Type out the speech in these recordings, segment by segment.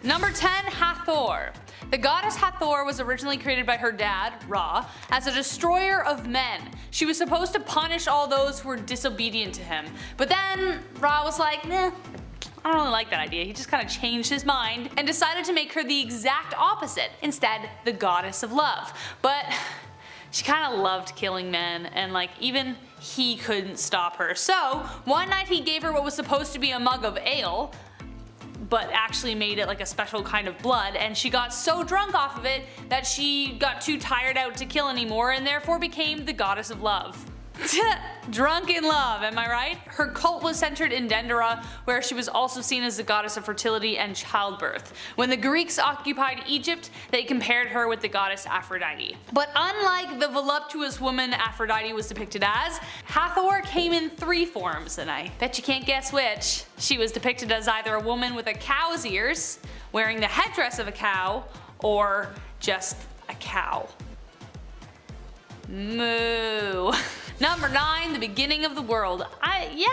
Number 10. Hathor. The goddess Hathor was originally created by her dad, Ra, as a destroyer of men. She was supposed to punish all those who were disobedient to him. But then Ra was like, nah, I don't really like that idea. He just kind of changed his mind and decided to make her the exact opposite, instead the goddess of love. But she kind of loved killing men, and like even he couldn't stop her. So one night he gave her what was supposed to be a mug of ale, but actually made it like a special kind of blood, and she got so drunk off of it that she got too tired out to kill anymore and therefore became the goddess of love. Drunk in love, am I right? Her cult was centered in Dendera, where she was also seen as the goddess of fertility and childbirth. When the Greeks occupied Egypt, they compared her with the goddess Aphrodite. But unlike the voluptuous woman Aphrodite was depicted as, Hathor came in 3 forms, and I bet you can't guess which. She was depicted as either a woman with a cow's ears, wearing the headdress of a cow, or just a cow. Moo. Number 9. The beginning of the world. Yeah,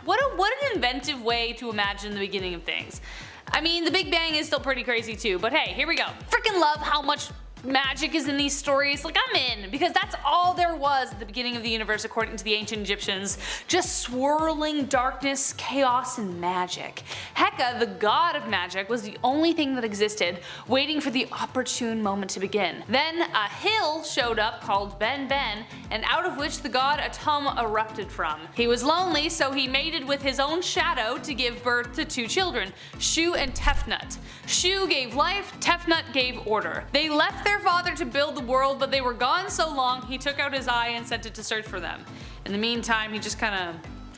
what an inventive way to imagine the beginning of things. I mean, the Big Bang is still pretty crazy too, but hey, here we go. Freaking love how much magic is in these stories. Like, I'm in, because that's all there was at the beginning of the universe according to the ancient Egyptians. Just swirling darkness, chaos, and magic. Heka, the god of magic, was the only thing that existed, waiting for the opportune moment to begin. Then a hill showed up called Ben Ben, and out of which the god Atum erupted from. He was lonely, so he mated with his own shadow to give birth to 2 children, Shu and Tefnut. Shu gave life, Tefnut gave order. They left their father to build the world, but they were gone so long he took out his eye and sent it to search for them. In the meantime, he just kinda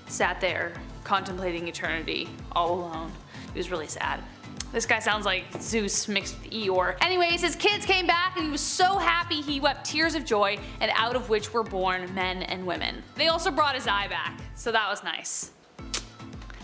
sat there contemplating eternity all alone. He was really sad. This guy sounds like Zeus mixed with Eeyore. Anyways, his kids came back and he was so happy he wept tears of joy, and out of which were born men and women. They also brought his eye back, so that was nice.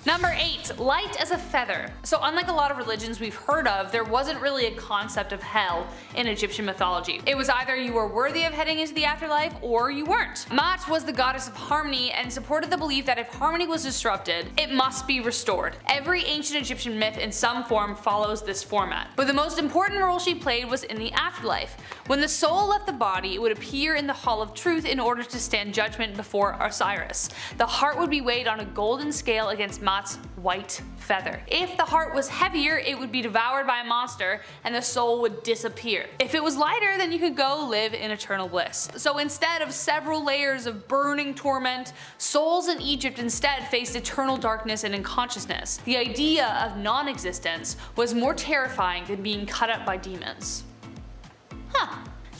Number 8. Light as a feather. So unlike a lot of religions we've heard of, there wasn't really a concept of hell in Egyptian mythology. It was either you were worthy of heading into the afterlife or you weren't. Mat was the goddess of harmony and supported the belief that if harmony was disrupted, it must be restored. Every ancient Egyptian myth in some form follows this format. But the most important role she played was in the afterlife. When the soul left the body, it would appear in the Hall of Truth in order to stand judgment before Osiris. The heart would be weighed on a golden scale against Mat's white feather. If the heart was heavier, it would be devoured by a monster and the soul would disappear. If it was lighter, then you could go live in eternal bliss. So instead of several layers of burning torment, souls in Egypt instead faced eternal darkness and unconsciousness. The idea of non-existence was more terrifying than being cut up by demons.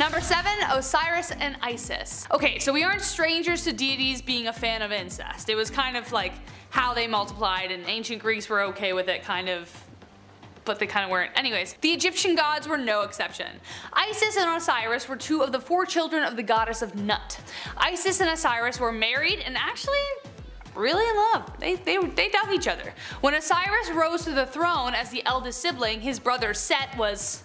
Number 7. Osiris and Isis. Okay, so we aren't strangers to deities being a fan of incest. It was kind of like how they multiplied, and ancient Greeks were okay with it kind of, but they kind of weren't. Anyways, the Egyptian gods were no exception. Isis and Osiris were 2 of the 4 children of the goddess of Nut. Isis and Osiris were married and actually really in love. They dug each other. When Osiris rose to the throne as the eldest sibling, his brother Set was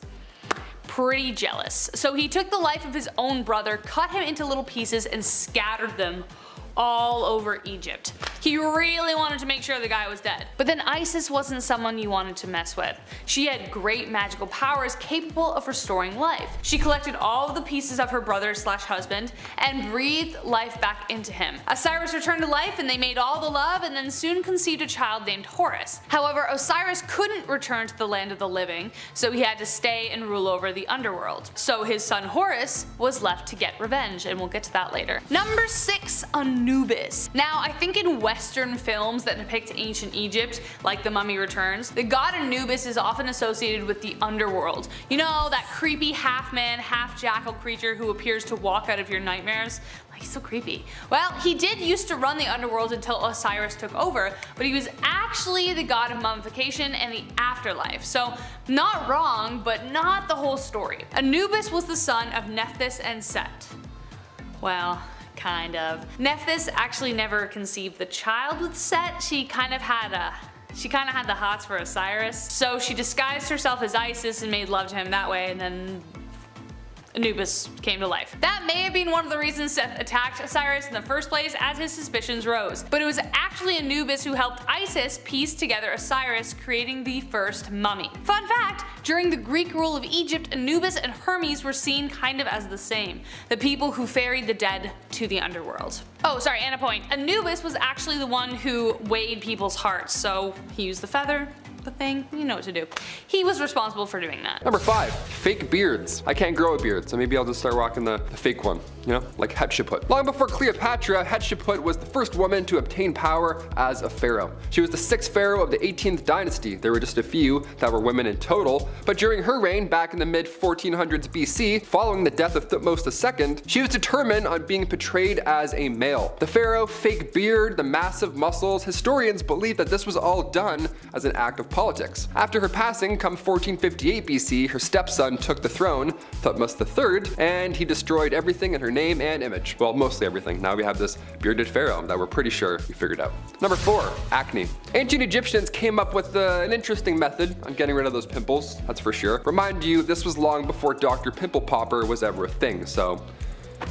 pretty jealous. So he took the life of his own brother, cut him into little pieces, and scattered them all over Egypt. He really wanted to make sure the guy was dead. But then Isis wasn't someone you wanted to mess with. She had great magical powers capable of restoring life. She collected all of the pieces of her brother/husband and breathed life back into him. Osiris returned to life and they made all the love and then soon conceived a child named Horus. However, Osiris couldn't return to the land of the living, so he had to stay and rule over the underworld. So his son Horus was left to get revenge, and we'll get to that later. Number 6. Anubis. Now, I think in Western films that depict ancient Egypt, like The Mummy Returns, the god Anubis is often associated with the underworld. You know, that creepy half-man, half-jackal creature who appears to walk out of your nightmares? Like, he's so creepy. Well, he did used to run the underworld until Osiris took over, but he was actually the god of mummification and the afterlife. So, not wrong, but not the whole story. Anubis was the son of Nephthys and Set. Well, kind of. Nephthys actually never conceived the child with Set. She kind of had the hots for Osiris. So she disguised herself as Isis and made love to him that way, and then Anubis came to life. That may have been one of the reasons Seth attacked Osiris in the first place, as his suspicions rose. But it was actually Anubis who helped Isis piece together Osiris, creating the first mummy. Fun fact, During the Greek rule of Egypt, Anubis and Hermes were seen kind of as the same, the people who ferried the dead to the underworld. Oh, sorry, and a point. Anubis was actually the one who weighed people's hearts, so he used the feather, the thing, you know what to do. He was responsible for doing that. Number 5, fake beards. I can't grow a beard, so maybe I'll just start rocking the fake one, you know, like Hatshepsut. Long before Cleopatra, Hatshepsut was the first woman to obtain power as a pharaoh. She was the 6th pharaoh of the 18th dynasty. There were just a few that were women in total, but during her reign back in the mid 1400s BC, following the death of Thutmose II, she was determined on being portrayed as a male. The pharaoh, fake beard, the massive muscles, historians believe that this was all done as an act of politics. After her passing, come 1458 BC, her stepson took the throne, Thutmose III, and he destroyed everything in her name and image. Well, mostly everything. Now we have this bearded pharaoh that we're pretty sure we figured out. Number 4, acne. Ancient Egyptians came up with an interesting method on getting rid of those pimples, that's for sure. Remind you, this was long before Dr. Pimple Popper was ever a thing, so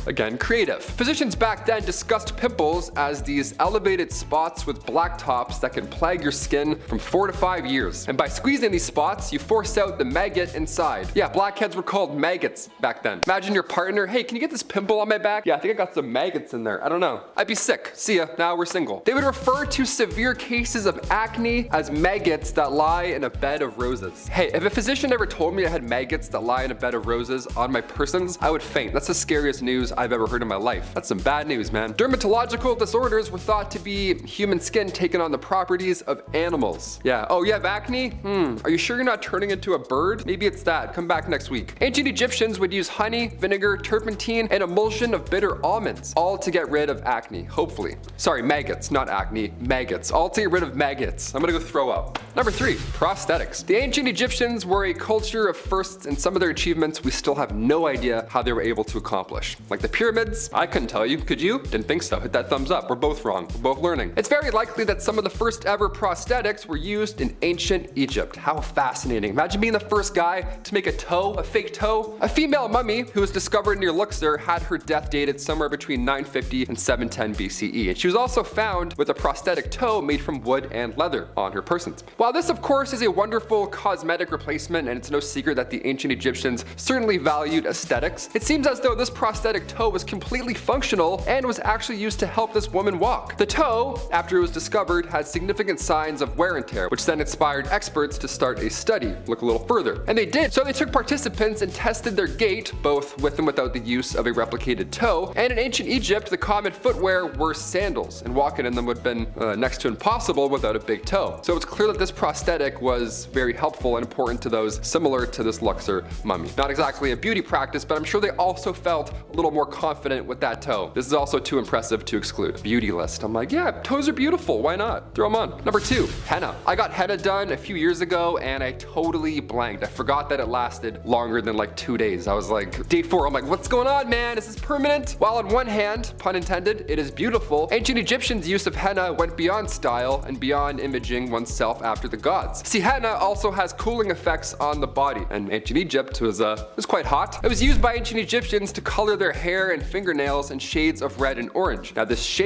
again, creative. Physicians back then discussed pimples as these elevated spots with black tops that can plague your skin from 4 to 5 years. And by squeezing these spots, you force out the maggot inside. Yeah, blackheads were called maggots back then. Imagine your partner, hey, can you get this pimple on my back? Yeah, I think I got some maggots in there. I don't know. I'd be sick. See ya, now we're single. They would refer to severe cases of acne as maggots that lie in a bed of roses. Hey, if a physician ever told me I had maggots that lie in a bed of roses on my persons, I would faint. That's the scariest news I've ever heard in my life. That's some bad news, man. Dermatological disorders were thought to be human skin taking on the properties of animals. Yeah, oh, you have acne? Are you sure you're not turning into a bird? Maybe it's that. Come back next week. Ancient Egyptians would use honey, vinegar, turpentine, and emulsion of bitter almonds, all to get rid of acne, hopefully. Sorry, maggots, not acne, maggots. All to get rid of maggots. I'm gonna go throw up. Number 3, prosthetics. The ancient Egyptians were a culture of firsts, and some of their achievements we still have no idea how they were able to accomplish. Like the pyramids, I couldn't tell you. Could you? Didn't think so. Hit that thumbs up. We're both wrong. We're both learning. It's very likely that some of the first ever prosthetics were used in ancient Egypt. How fascinating. Imagine being the first guy to make a toe, a fake toe. A female mummy who was discovered near Luxor had her death dated somewhere between 950 and 710 BCE. And she was also found with a prosthetic toe made from wood and leather on her person. While this of course is a wonderful cosmetic replacement, and it's no secret that the ancient Egyptians certainly valued aesthetics, it seems as though this prosthetic toe was completely functional and was actually used to help this woman walk. The toe, after it was discovered, had significant signs of wear and tear, which then inspired experts to start a study, look a little further. And they did. So they took participants and tested their gait, both with and without the use of a replicated toe. And in ancient Egypt, the common footwear were sandals, and walking in them would have been next to impossible without a big toe. So it's clear that this prosthetic was very helpful and important to those similar to this Luxor mummy. Not exactly a beauty practice, but I'm sure they also felt a little more confident with that toe. This is also too impressive to exclude. Beauty list. I'm like, yeah, toes are beautiful. Why not? Throw them on. Number 2, henna. I got henna done a few years ago and I totally blanked. I forgot that it lasted longer than like 2 days. I was like, day 4, I'm like, what's going on, man? Is this permanent? While on one hand, pun intended, it is beautiful, ancient Egyptians' use of henna went beyond style and beyond imaging oneself after the gods. See, henna also has cooling effects on the body, and ancient Egypt was quite hot. It was used by ancient Egyptians to color their hair and fingernails in shades of red and orange. Now this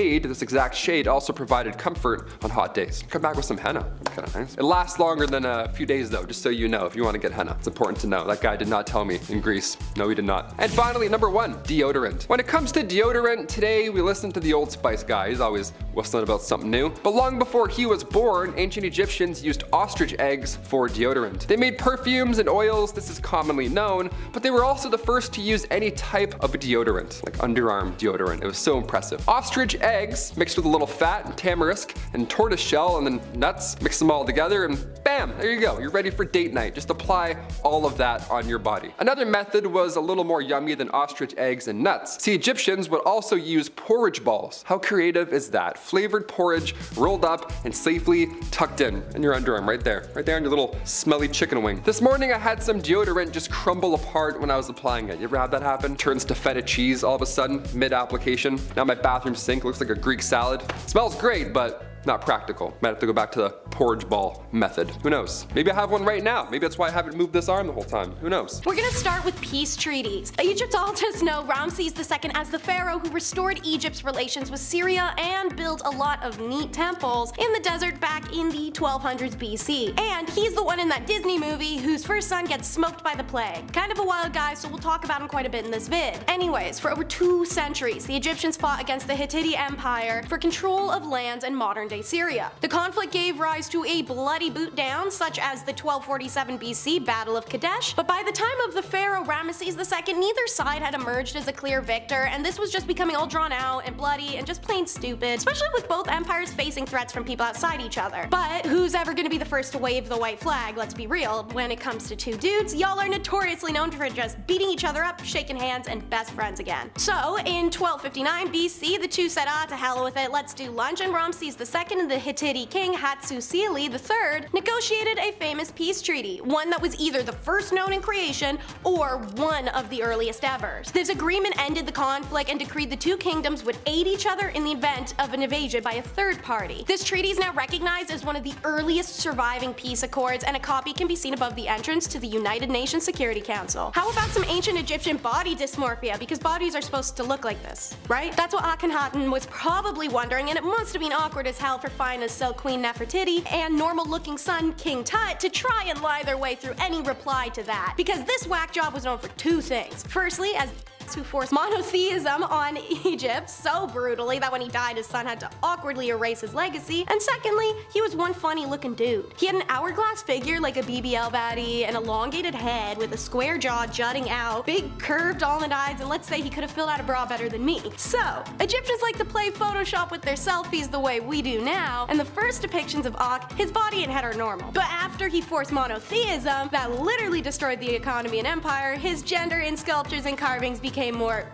exact shade also provided comfort on hot days. Come back with some henna. Kind of nice. It lasts longer than a few days though, just so you know if you want to get henna. It's important to know. That guy did not tell me in Greece. No, he did not. And finally, number 1, deodorant. When it comes to deodorant, today we listen to the Old Spice guy. He's always whistling about something new. But long before he was born, ancient Egyptians used ostrich eggs for deodorant. They made perfumes and oils, this is commonly known, but they were also the first to use any type of deodorant, like underarm deodorant. It was so impressive. Ostrich eggs mixed with a little fat and tamarisk and tortoise shell and then nuts, mix them all together and bam, there you go. You're ready for date night. Just apply all of that on your body. Another method was a little more yummy than ostrich eggs and nuts. See, Egyptians would also use porridge balls. How creative is that? Flavored porridge rolled up and safely tucked in your underarm right there on your little smelly chicken wing. This morning I had some deodorant just crumble apart when I was applying it. You ever have that happen? Turns to feta cheese all of a sudden mid-application. Now my bathroom sink looks like a Greek salad. Smells great, but not practical. Might have to go back to the porridge ball method. Who knows? Maybe I have one right now. Maybe that's why I haven't moved this arm the whole time. Who knows? We're gonna start with peace treaties. Egyptologists know Ramses II as the pharaoh who restored Egypt's relations with Syria and built a lot of neat temples in the desert back in the 1200s BC. And he's the one in that Disney movie whose first son gets smoked by the plague. Kind of a wild guy, so we'll talk about him quite a bit in this vid. Anyways, for over 2 centuries, the Egyptians fought against the Hittite Empire for control of lands in modern-day Syria. The conflict gave rise to a bloody boot down, such as the 1247 BC Battle of Kadesh, but by the time of the pharaoh Ramses II, neither side had emerged as a clear victor, and this was just becoming all drawn out and bloody and just plain stupid, especially with both empires facing threats from people outside each other. But who's ever gonna be the first to wave the white flag? Let's be real, when it comes to two dudes, y'all are notoriously known for just beating each other up, shaking hands, and best friends again. So, in 1259 BC, the two said, to hell with it, let's do lunch, and Ramses II and the Hittite king Hatshepsut III negotiated a famous peace treaty, one that was either the first known in creation or one of the earliest ever. This agreement ended the conflict and decreed the two kingdoms would aid each other in the event of an invasion by a third party. This treaty is now recognized as one of the earliest surviving peace accords, and a copy can be seen above the entrance to the United Nations Security Council. How about some ancient Egyptian body dysmorphia, because bodies are supposed to look like this, right? That's what Akhenaten was probably wondering, and it must have been awkward as hell for fine as Silk Queen Nefertiti and normal-looking son King Tut to try and lie their way through any reply to that, because this whack job was known for 2 things. Firstly, as who forced monotheism on Egypt so brutally that when he died his son had to awkwardly erase his legacy, and secondly, he was one funny looking dude. He had an hourglass figure like a BBL baddie, an elongated head with a square jaw jutting out, big curved almond eyes, and let's say he could have filled out a bra better than me. So, Egyptians like to play Photoshop with their selfies the way we do now, and the first depictions of Akh, his body and head are normal. But after he forced monotheism, that literally destroyed the economy and empire, his gender in sculptures and carvings became more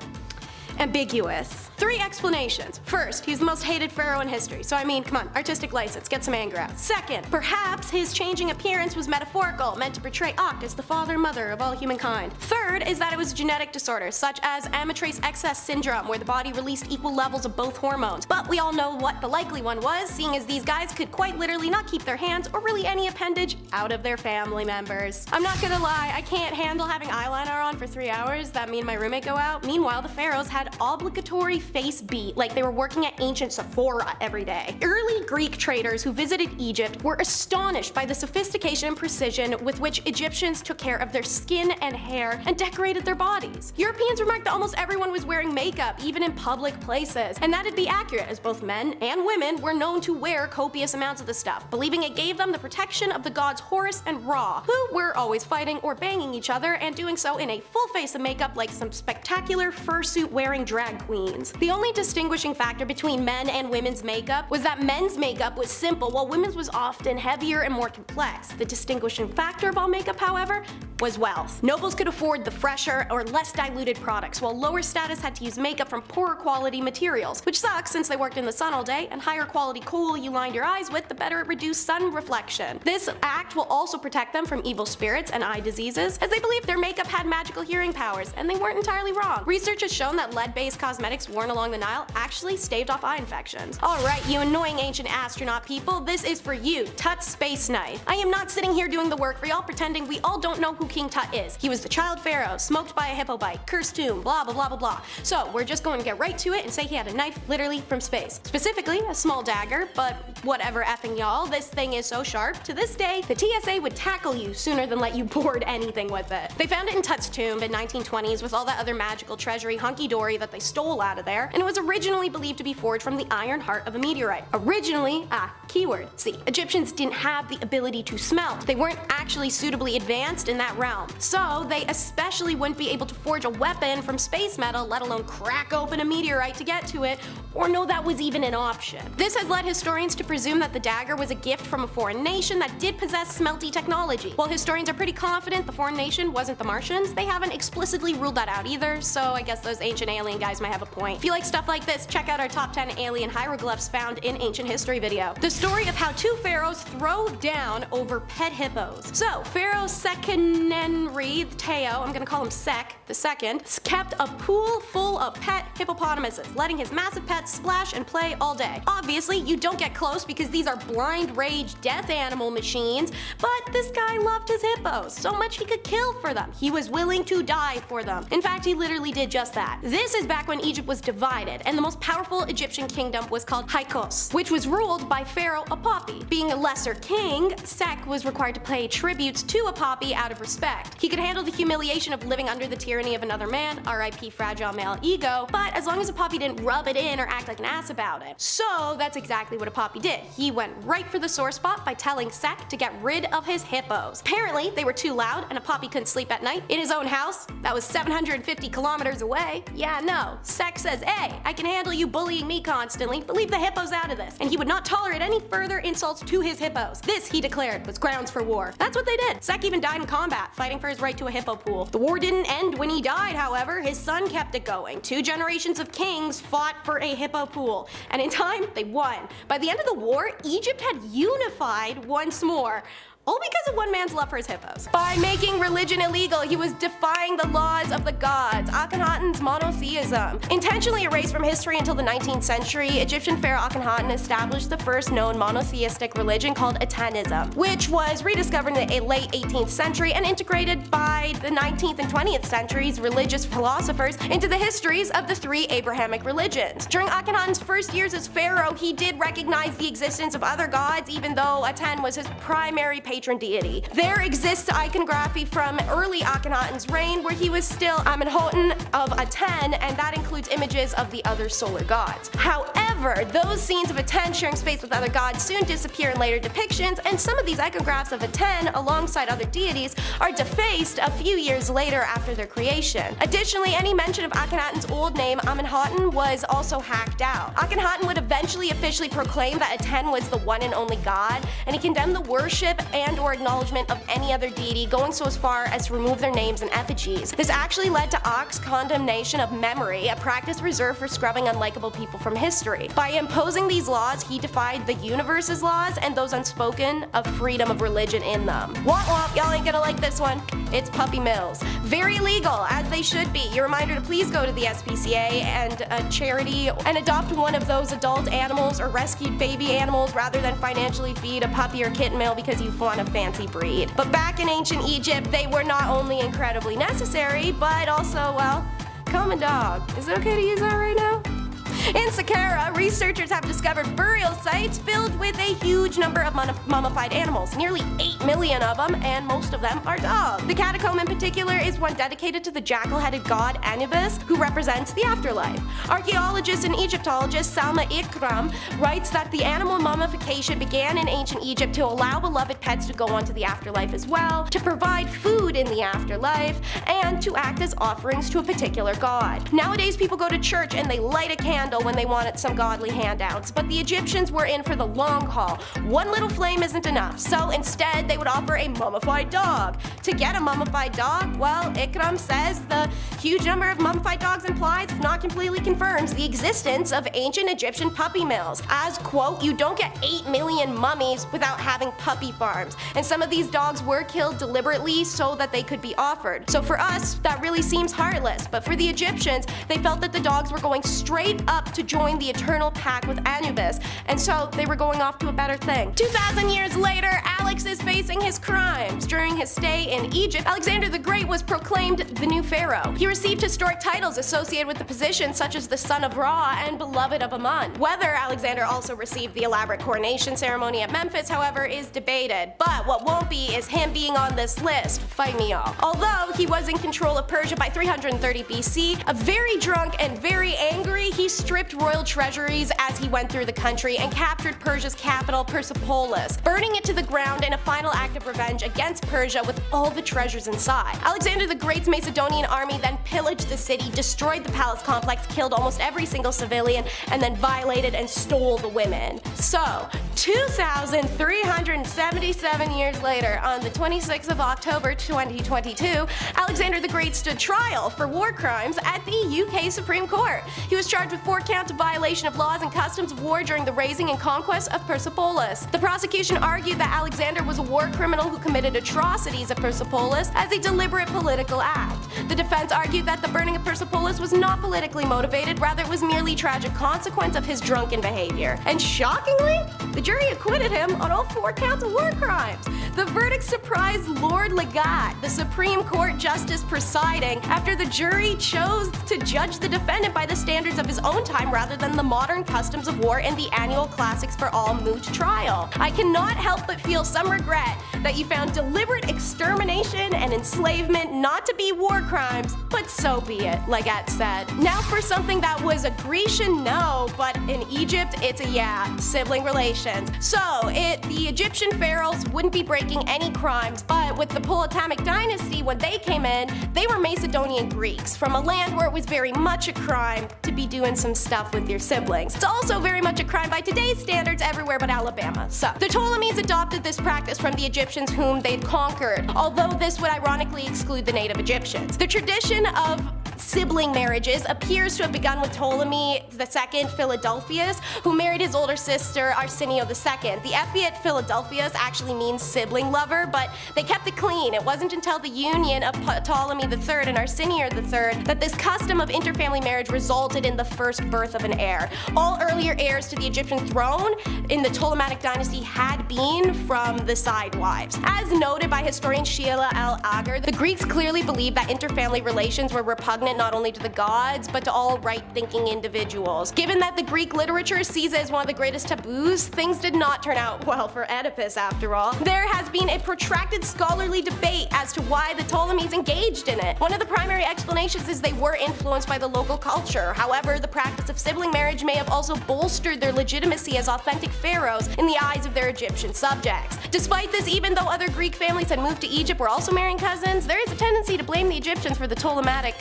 ambiguous. 3 explanations. First, he's the most hated pharaoh in history, so I mean, come on, artistic license, get some anger out. Second, perhaps his changing appearance was metaphorical, meant to portray Akh as the father and mother of all humankind. Third is that it was a genetic disorder, such as amytrace excess syndrome, where the body released equal levels of both hormones. But we all know what the likely one was, seeing as these guys could quite literally not keep their hands, or really any appendage, out of their family members. I'm not gonna lie, I can't handle having eyeliner on for 3 hours, that me and my roommate go out. Meanwhile, the pharaohs had obligatory face beat, like they were working at ancient Sephora every day. Early Greek traders who visited Egypt were astonished by the sophistication and precision with which Egyptians took care of their skin and hair and decorated their bodies. Europeans remarked that almost everyone was wearing makeup, even in public places, and that'd be accurate, as both men and women were known to wear copious amounts of the stuff, believing it gave them the protection of the gods Horus and Ra, who were always fighting or banging each other, and doing so in a full face of makeup like some spectacular fursuit wearing drag queens. The only distinguishing factor between men and women's makeup was that men's makeup was simple, while women's was often heavier and more complex. The distinguishing factor of all makeup, however, was wealth. Nobles could afford the fresher or less diluted products, while lower status had to use makeup from poorer quality materials, which sucks since they worked in the sun all day, and higher quality coal you lined your eyes with, the better it reduced sun reflection. This act will also protect them from evil spirits and eye diseases, as they believed their makeup had magical hearing powers, and they weren't entirely wrong. Research has shown that lead-based cosmetics worn along the Nile actually staved off eye infections. Alright, you annoying ancient astronaut people, this is for you, Tut's space knife. I am not sitting here doing the work for y'all pretending we all don't know who King Tut is. He was the child pharaoh, smoked by a hippo bite, cursed tomb, blah blah blah blah blah. So we're just going to get right to it and say he had a knife literally from space. Specifically, a small dagger, but whatever effing y'all, this thing is so sharp, to this day, the TSA would tackle you sooner than let you board anything with it. They found it in Tut's tomb in 1920s with all that other magical treasury hunky-dory that they stole out of there, and it was originally believed to be forged from the iron heart of a meteorite. Originally, keyword. See, Egyptians didn't have the ability to smelt. They weren't actually suitably advanced in that realm. So they especially wouldn't be able to forge a weapon from space metal, let alone crack open a meteorite to get to it, or know that was even an option. This has led historians to presume that the dagger was a gift from a foreign nation that did possess smelty technology. While historians are pretty confident the foreign nation wasn't the Martians, they haven't explicitly ruled that out either, so I guess those ancient alien guys might have a point. you like stuff like this, check out our top 10 alien hieroglyphs found in ancient history video. The story of how two pharaohs throw down over pet hippos. So, Pharaoh Sekenenri-Teo, I'm gonna call him Sek the second, kept a pool full of pet hippopotamuses, letting his massive pets splash and play all day. Obviously, you don't get close because these are blind rage death animal machines, but this guy loved his hippos so much he could kill for them. He was willing to die for them. In fact, he literally did just that. This is back when Egypt was divided, and the most powerful Egyptian kingdom was called Hyksos, which was ruled by Pharaoh Apapi. Being a lesser king, Sek was required to pay tributes to Apapi out of respect. He could handle the humiliation of living under the tyranny of another man, RIP fragile male ego, but as long as Apapi didn't rub it in or act like an ass about it. So that's exactly what Apapi did. He went right for the sore spot by telling Sek to get rid of his hippos. Apparently, they were too loud and Apapi couldn't sleep at night in his own house that was 750 kilometers away. Yeah, no. Sek says, hey, I can handle you bullying me constantly, but leave the hippos out of this. And he would not tolerate any further insults to his hippos. This, he declared, was grounds for war. That's what they did. Sek even died in combat, fighting for his right to a hippo pool. The war didn't end when he died, however. His son kept it going. 2 generations of kings fought for a hippo pool, and in time, they won. By the end of the war, Egypt had unified once more. All because of one man's love for his hippos. By making religion illegal, he was defying the laws of the gods, Akhenaten's monotheism. Intentionally erased from history until the 19th century, Egyptian pharaoh Akhenaten established the first known monotheistic religion called Atanism, which was rediscovered in the late 18th century and integrated by the 19th and 20th centuries religious philosophers into the histories of the 3 Abrahamic religions. During Akhenaten's first years as pharaoh, he did recognize the existence of other gods, even though Aten was his primary patron deity. There exists iconography from early Akhenaten's reign where he was still Amenhotep of Aten, and that includes images of the other solar gods. However, those scenes of Aten sharing space with other gods soon disappear in later depictions, and some of these iconographs of Aten alongside other deities are defaced a few years later after their creation. Additionally, any mention of Akhenaten's old name Amenhotep was also hacked out. Akhenaten would eventually officially proclaim that Aten was the one and only god, and he condemned the worship and or acknowledgement of any other deity, going so as far as to remove their names and effigies. This actually led to Ak's condemnation of memory, a practice reserved for scrubbing unlikable people from history. By imposing these laws, he defied the universe's laws and those unspoken of freedom of religion in them. Womp womp, y'all ain't gonna like this one. It's puppy mills. Very legal, as they should be. Your reminder to please go to the SPCA and a charity and adopt one of those adult animals or rescued baby animals rather than financially feed a puppy or kitten meal because you want a fancy breed. But back in ancient Egypt, they were not only incredibly necessary, but also, well, common dog. Is it okay to use that right now? In Sakkara, researchers have discovered burial sites filled with a huge number of mummified animals, nearly 8 million of them, and most of them are dogs. The catacomb in particular is one dedicated to the jackal-headed god Anubis, who represents the afterlife. Archaeologist and Egyptologist Salma Ikram writes that the animal mummification began in ancient Egypt to allow beloved pets to go on to the afterlife as well, to provide food in the afterlife, and to act as offerings to a particular god. Nowadays, people go to church and they light a candle when they wanted some godly handouts, but the Egyptians were in for the long haul. One little flame isn't enough, so instead they would offer a mummified dog. To get a mummified dog, well, Ikram says the huge number of mummified dogs implies, if not completely confirms, the existence of ancient Egyptian puppy mills. As, quote, you don't get 8 million mummies without having puppy farms, and some of these dogs were killed deliberately so that they could be offered. So for us, that really seems heartless, but for the Egyptians, they felt that the dogs were going straight up to join the eternal pack with Anubis, and so they were going off to a better thing. 2,000 years later, Alex is facing his crimes. During his stay in Egypt, Alexander the Great was proclaimed the new pharaoh. He received historic titles associated with the position, such as the son of Ra and beloved of Amun. Whether Alexander also received the elaborate coronation ceremony at Memphis, however, is debated. But what won't be is him being on this list. Fight me, y'all. Although he was in control of Persia by 330 BC, a very drunk and very angry, he stripped royal treasuries as he went through the country and captured Persia's capital, Persepolis, burning it to the ground in a final act of revenge against Persia with all the treasures inside. Alexander the Great's Macedonian army then pillaged the city, destroyed the palace complex, killed almost every single civilian, and then violated and stole the women. So, 2,377 years later, on the 26th of October 2022, Alexander the Great stood trial for war crimes at the UK Supreme Court. He was charged with 4 counts of violation of laws and customs of war during the raising and conquest of Persepolis. The prosecution argued that Alexander was a war criminal who committed atrocities at Persepolis as a deliberate political act. The defense argued that the burning of Persepolis was not politically motivated, rather it was merely a tragic consequence of his drunken behavior. And shockingly, the jury acquitted him on all 4 counts of war crimes. The verdict surprised Lord Legat, the Supreme Court justice presiding, after the jury chose to judge the defendant by the standards of his own time rather than the modern customs of war and the annual classics for all moot trial. I cannot help but feel some regret that you found deliberate extermination and enslavement not to be war crimes, but so be it, Legat said. Now for something that was a Grecian no, but in Egypt it's a yeah, sibling relations. So, the Egyptian pharaohs wouldn't be breaking any crimes, but with the Ptolemaic dynasty, when they came in, they were Macedonian Greeks, from a land where it was very much a crime to be doing some stuff with your siblings. It's also very much a crime by today's standards everywhere but Alabama. So, the Ptolemies adopted this practice from the Egyptians whom they'd conquered, although this would ironically exclude the native Egyptians. The tradition of sibling marriages appears to have begun with Ptolemy II Philadelphus, who married his older sister Arsenio II. The epithet Philadelphus actually means sibling lover, but they kept it clean. It wasn't until the union of Ptolemy III and Arsenio III that this custom of interfamily marriage resulted in the first birth of an heir. All earlier heirs to the Egyptian throne in the Ptolemaic dynasty had been from the side wives. As noted by historian Sheila L. Agar, the Greeks clearly believed that interfamily relations were repugnant not only to the gods, but to all right-thinking individuals. Given that the Greek literature sees it as one of the greatest taboos, things did not turn out well for Oedipus after all. There has been a protracted scholarly debate as to why the Ptolemies engaged in it. One of the primary explanations is they were influenced by the local culture. However, the practice of sibling marriage may have also bolstered their legitimacy as authentic pharaohs in the eyes of their Egyptian subjects. Despite this, even though other Greek families had moved to Egypt were also marrying cousins, there is a tendency to blame the Egyptians for the Ptolemaic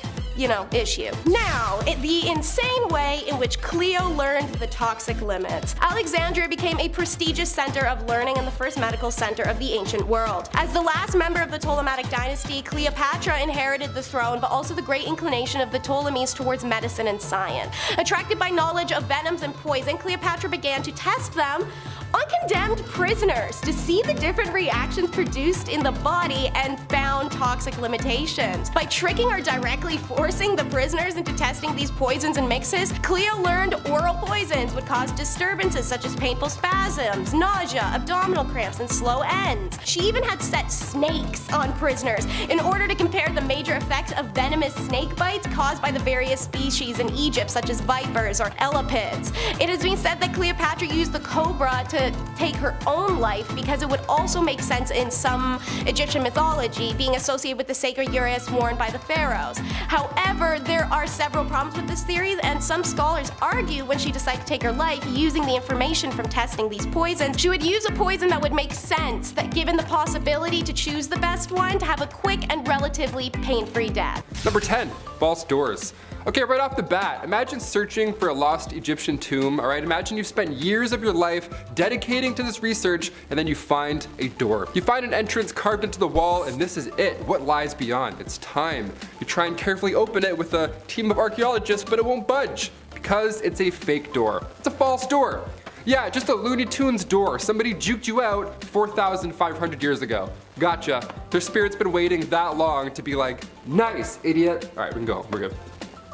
issue. Now, the insane way in which Cleo learned the toxic limits. Alexandria became a prestigious center of learning and the first medical center of the ancient world. As the last member of the Ptolemaic dynasty, Cleopatra inherited the throne, but also the great inclination of the Ptolemies towards medicine and science. Attracted by knowledge of venoms and poison, Cleopatra began to test them on condemned prisoners to see the different reactions produced in the body and found toxic limitations. By tricking or directly forcing the prisoners into testing these poisons and mixes, Cleo learned oral poisons would cause disturbances such as painful spasms, nausea, abdominal cramps, and slow ends. She even had set snakes on prisoners in order to compare the major effects of venomous snake bites caused by the various species in Egypt, such as vipers or elapids. It has been said that Cleopatra used the cobra to take her own life because it would also make sense in some Egyptian mythology, being associated with the sacred uraeus worn by the pharaohs. However, there are several problems with this theory, and some scholars argue when she decided to take her life, using the information from testing these poisons, she would use a poison that would make sense, that given the possibility to choose the best one, to have a quick and relatively pain-free death. Number 10, false doors. Okay, right off the bat, imagine searching for a lost Egyptian tomb, alright? Imagine you've spent years of your life dedicating to this research, and then you find a door. You find an entrance carved into the wall, and this is it. What lies beyond? It's time. You try and carefully open it with a team of archaeologists, but it won't budge, because it's a fake door. It's a false door. Yeah, just a Looney Tunes door. Somebody juked you out 4,500 years ago. Gotcha. Their spirit's been waiting that long to be like, nice, idiot. Alright, we can go. We're good.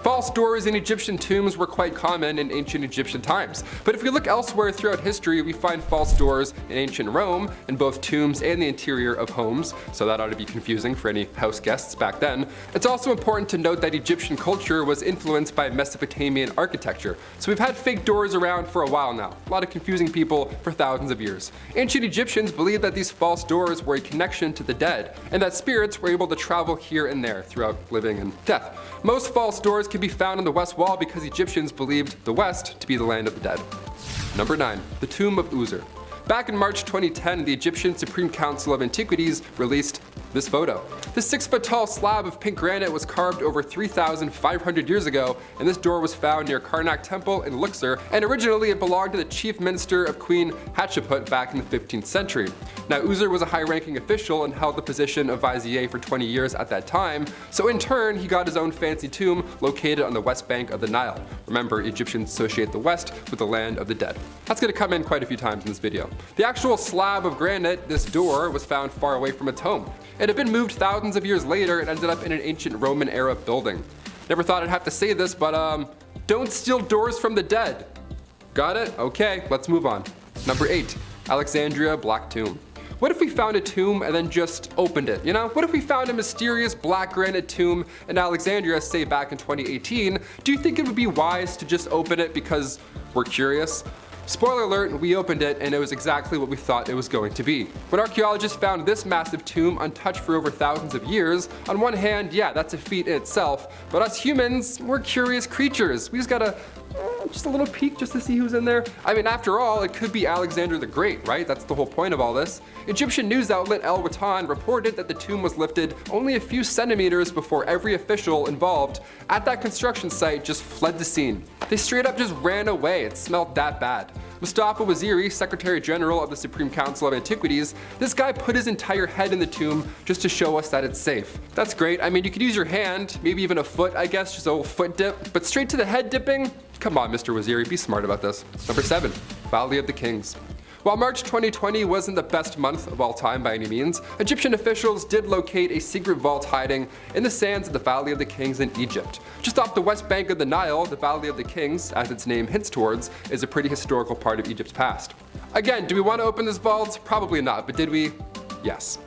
False doors in Egyptian tombs were quite common in ancient Egyptian times. But if we look elsewhere throughout history, we find false doors in ancient Rome, in both tombs and the interior of homes, so that ought to be confusing for any house guests back then. It's also important to note that Egyptian culture was influenced by Mesopotamian architecture, so we've had fake doors around for a while now. A lot of confusing people for thousands of years. Ancient Egyptians believed that these false doors were a connection to the dead, and that spirits were able to travel here and there throughout living and death. Most false doors can be found on the west wall because Egyptians believed the west to be the land of the dead. Number 9. The tomb of Uzer. Back in March 2010, the Egyptian Supreme Council of Antiquities released this photo. This 6-foot-tall slab of pink granite was carved over 3,500 years ago, and this door was found near Karnak Temple in Luxor, and originally it belonged to the chief minister of Queen Hatshepsut back in the 15th century. Now, Uzer was a high-ranking official and held the position of vizier for 20 years at that time, so in turn, he got his own fancy tomb located on the west bank of the Nile. Remember, Egyptians associate the west with the land of the dead. That's gonna come in quite a few times in this video. The actual slab of granite, this door, was found far away from its home. It had been moved thousands of years later and ended up in an ancient Roman era building. Never thought I'd have to say this, but don't steal doors from the dead. Got it? Okay, let's move on. Number 8, Alexandria Black Tomb. What if we found a tomb and then just opened it, you know? What if we found a mysterious black granite tomb in Alexandria, say back in 2018? Do you think it would be wise to just open it because we're curious? Spoiler alert, we opened it and it was exactly what we thought it was going to be. When archaeologists found this massive tomb untouched for over thousands of years, on one hand, yeah, that's a feat in itself, but us humans, we're curious creatures. We just gotta just a little peek just to see who's in there. I mean, after all, it could be Alexander the Great, right? That's the whole point of all this. Egyptian news outlet El Watan reported that the tomb was lifted only a few centimeters before every official involved at that construction site just fled the scene. They straight up just ran away. It smelled that bad. Mustafa Waziri, Secretary General of the Supreme Council of Antiquities, this guy put his entire head in the tomb just to show us that it's safe. That's great. I mean, you could use your hand, maybe even a foot, I guess, just a little foot dip, but straight to the head dipping? Come on, Mr. Waziri, be smart about this. Number 7, Valley of the Kings. While March 2020 wasn't the best month of all time by any means, Egyptian officials did locate a secret vault hiding in the sands of the Valley of the Kings in Egypt. Just off the west bank of the Nile, the Valley of the Kings, as its name hints towards, is a pretty historical part of Egypt's past. Again, do we want to open this vault? Probably not, but did we? Yes.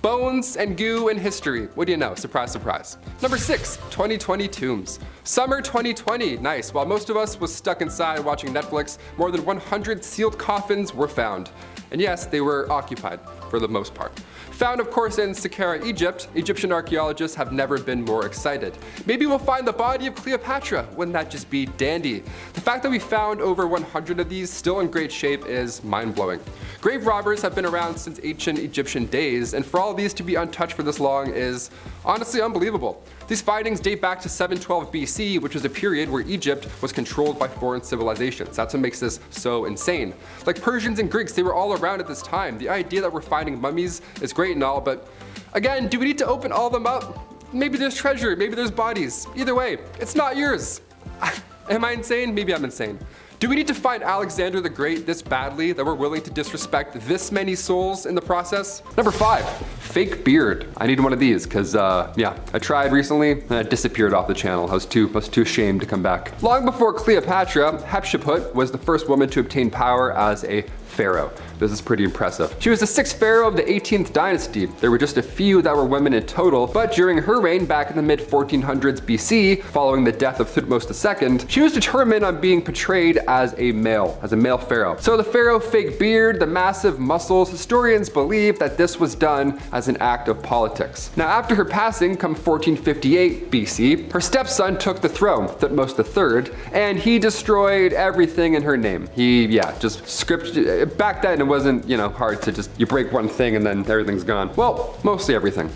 Bones and goo and history. What do you know? Surprise, surprise. Number 6, 2020 tombs. Summer 2020, nice. While most of us was stuck inside watching Netflix, more than 100 sealed coffins were found. And yes, they were occupied for the most part. Found, of course, in Sakkara, Egypt, Egyptian archaeologists have never been more excited. Maybe we'll find the body of Cleopatra. Wouldn't that just be dandy? The fact that we found over 100 of these still in great shape is mind-blowing. Grave robbers have been around since ancient Egyptian days, and for all of these to be untouched for this long is honestly unbelievable. These findings date back to 712 BC, which was a period where Egypt was controlled by foreign civilizations. That's what makes this so insane. Like Persians and Greeks, they were all around at this time. The idea that we're finding mummies is great and all, but again, do we need to open all of them up? Maybe there's treasure, maybe there's bodies. Either way, it's not yours. Am I insane? Maybe I'm insane. Do we need to find Alexander the Great this badly that we're willing to disrespect this many souls in the process? Number 5, fake beard. I need one of these because, yeah, I tried recently and it disappeared off the channel. I was too ashamed to come back. Long before Cleopatra, Hatshepsut was the first woman to obtain power as a pharaoh. This is pretty impressive. She was the 6th pharaoh of the 18th dynasty. There were just a few that were women in total, but during her reign back in the mid-1400s BC, following the death of Thutmose II, she was determined on being portrayed as a male pharaoh. So the pharaoh fake beard, the massive muscles, historians believe that this was done as an act of politics. Now after her passing, come 1458 BC, her stepson took the throne, Thutmose III, and he destroyed everything in her name. He, yeah, just scripted. Back then it wasn't, you know, hard to just, you break one thing and then everything's gone. Well, mostly everything.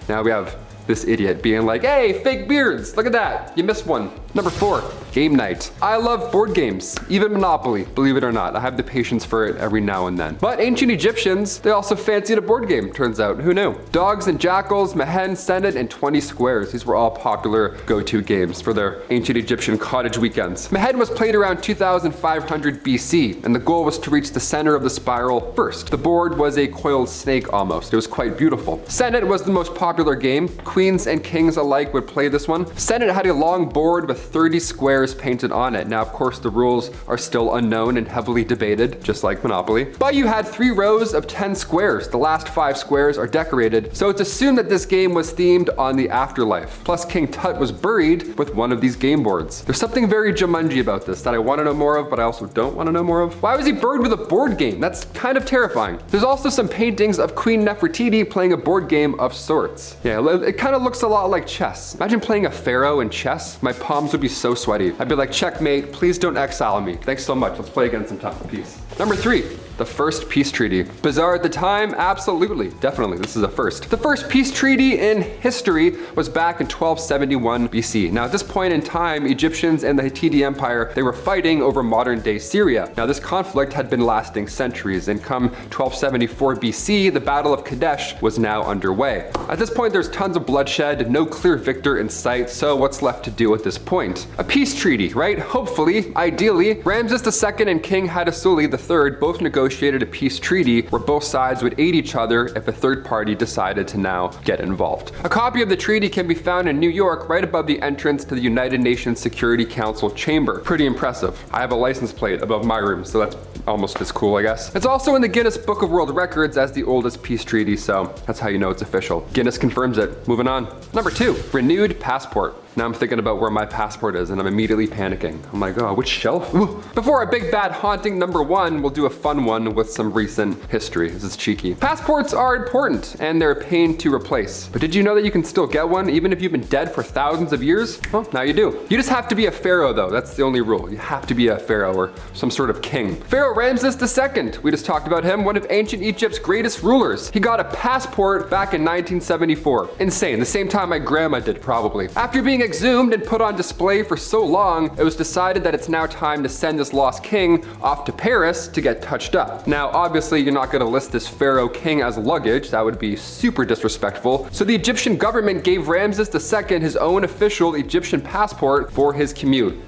Now we have this idiot being like, hey, fake beards, look at that, you missed one. Number 4, game night. I love board games, even Monopoly, believe it or not. I have the patience for it every now and then. But ancient Egyptians, they also fancied a board game, turns out, who knew? Dogs and Jackals, Mehen, Senet, and 20 Squares. These were all popular go-to games for their ancient Egyptian cottage weekends. Mehen was played around 2500 BC, and the goal was to reach the center of the spiral first. The board was a coiled snake almost. It was quite beautiful. Senet was the most popular game. Queens and kings alike would play this one. Senet had a long board with 30 squares painted on it. Now, of course, the rules are still unknown and heavily debated, just like Monopoly. But you had 3 rows of 10 squares. The last 5 squares are decorated, so it's assumed that this game was themed on the afterlife. Plus, King Tut was buried with one of these game boards. There's something very Jumanji about this that I want to know more of, but I also don't want to know more of. Why was he buried with a board game? That's kind of terrifying. There's also some paintings of Queen Nefertiti playing a board game of sorts. Yeah, it kind of looks a lot like chess. Imagine playing a pharaoh in chess. My palms would be so sweaty. I'd be like, checkmate, please don't exile me. Thanks so much. Let's play again sometime. Peace. Number 3. The first peace treaty. Bizarre at the time? Absolutely. Definitely, this is a first. The first peace treaty in history was back in 1271 BC. Now, at this point in time, Egyptians and the Hittite Empire, they were fighting over modern-day Syria. Now, this conflict had been lasting centuries, and come 1274 BC, the Battle of Kadesh was now underway. At this point, there's tons of bloodshed, no clear victor in sight, so what's left to do at this point? A peace treaty, right? Hopefully, ideally, Ramses II and King Hatshepsut III both negotiated a peace treaty where both sides would aid each other if a third party decided to now get involved. A copy of the treaty can be found in New York right above the entrance to the United Nations Security Council chamber. Pretty impressive. I have a license plate above my room, so that's almost as cool, I guess. It's also in the Guinness Book of World Records as the oldest peace treaty, so that's how you know it's official. Guinness confirms it. Moving on. Number 2, renewed passport. Now I'm thinking about where my passport is and I'm immediately panicking. I'm like, oh, which shelf? Ooh. Before our big bad haunting number 1, we'll do a fun one with some recent history. This is cheeky. Passports are important and they're a pain to replace. But did you know that you can still get one even if you've been dead for thousands of years? Well, now you do. You just have to be a pharaoh though. That's the only rule. You have to be a pharaoh or some sort of king. Pharaoh Ramses II. We just talked about him, one of ancient Egypt's greatest rulers. He got a passport back in 1974. Insane. The same time my grandma did probably. After being exhumed and put on display for so long, it was decided that it's now time to send this lost king off to Paris to get touched up. Now, obviously, you're not going to list this pharaoh king as luggage. That would be super disrespectful. So the Egyptian government gave Ramses II his own official Egyptian passport for his commute,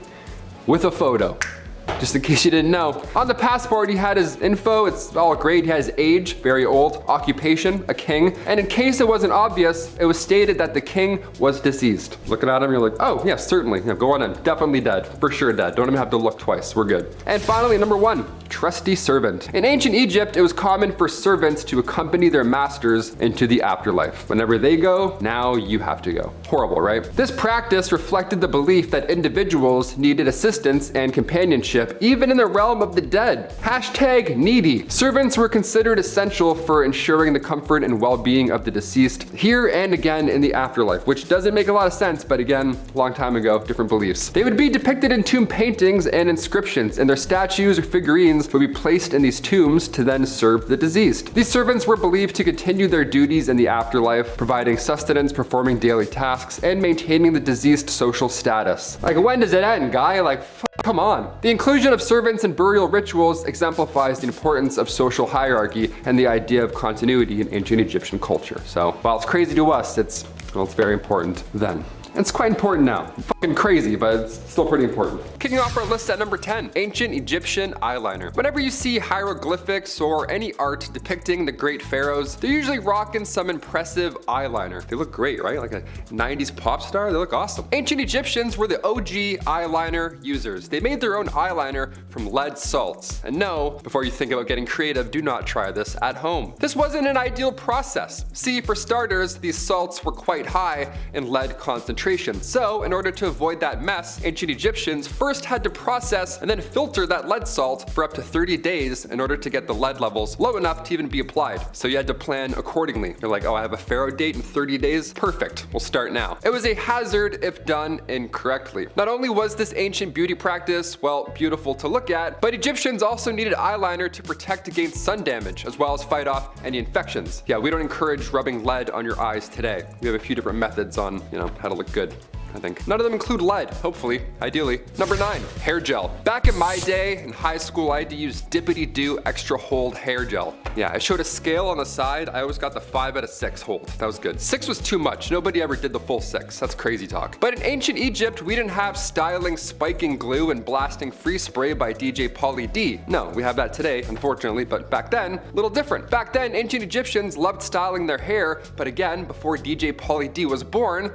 with a photo. Just in case you didn't know. On the passport, he had his info, it's all great. He has age, very old, occupation, a king, and in case it wasn't obvious, it was stated that the king was deceased. Looking at him, you're like, oh, yeah, certainly. Yeah, go on in. Definitely dead. For sure dead. Don't even have to look twice. We're good. And finally, number 1, trusty servant. In ancient Egypt, it was common for servants to accompany their masters into the afterlife. Whenever they go, now you have to go. Horrible, right? This practice reflected the belief that individuals needed assistance and companionship even in the realm of the dead. Hashtag needy. Servants were considered essential for ensuring the comfort and well-being of the deceased here and again in the afterlife, which doesn't make a lot of sense, but again, long time ago, different beliefs. They would be depicted in tomb paintings and inscriptions, and their statues or figurines would be placed in these tombs to then serve the deceased. These servants were believed to continue their duties in the afterlife, providing sustenance, performing daily tasks, and maintaining the deceased social status. Like, when does it end, guy? Like, come on. The inclusion of servants in burial rituals exemplifies the importance of social hierarchy and the idea of continuity in ancient Egyptian culture. So while it's crazy to us, it's very important then. It's quite important now. Fucking crazy, but it's still pretty important. Kicking off our list at number 10, ancient Egyptian eyeliner. Whenever you see hieroglyphics or any art depicting the great pharaohs, they're usually rocking some impressive eyeliner. They look great, right? Like a 90s pop star, they look awesome. Ancient Egyptians were the OG eyeliner users. They made their own eyeliner from lead salts. And no, before you think about getting creative, do not try this at home. This wasn't an ideal process. See, for starters, these salts were quite high in lead concentration. So, in order to avoid that mess, ancient Egyptians first had to process and then filter that lead salt for up to 30 days in order to get the lead levels low enough to even be applied. So you had to plan accordingly. You're like, oh, I have a pharaoh date in 30 days? Perfect, we'll start now. It was a hazard if done incorrectly. Not only was this ancient beauty practice, well, beautiful to look at, but Egyptians also needed eyeliner to protect against sun damage, as well as fight off any infections. Yeah, we don't encourage rubbing lead on your eyes today. We have a few different methods on, how to look good. I think. None of them include lead, hopefully, ideally. Number 9, hair gel. Back in my day, in high school, I had to use Dippity-Doo Extra Hold hair gel. Yeah, I showed a scale on the side. I always got the 5 out of 6 hold. That was good. 6 was too much. Nobody ever did the full 6. That's crazy talk. But in ancient Egypt, we didn't have styling, spiking glue, and blasting free spray by DJ Pauly D. No, we have that today, unfortunately, but back then, a little different. Back then, ancient Egyptians loved styling their hair, but again, before DJ Pauly D was born,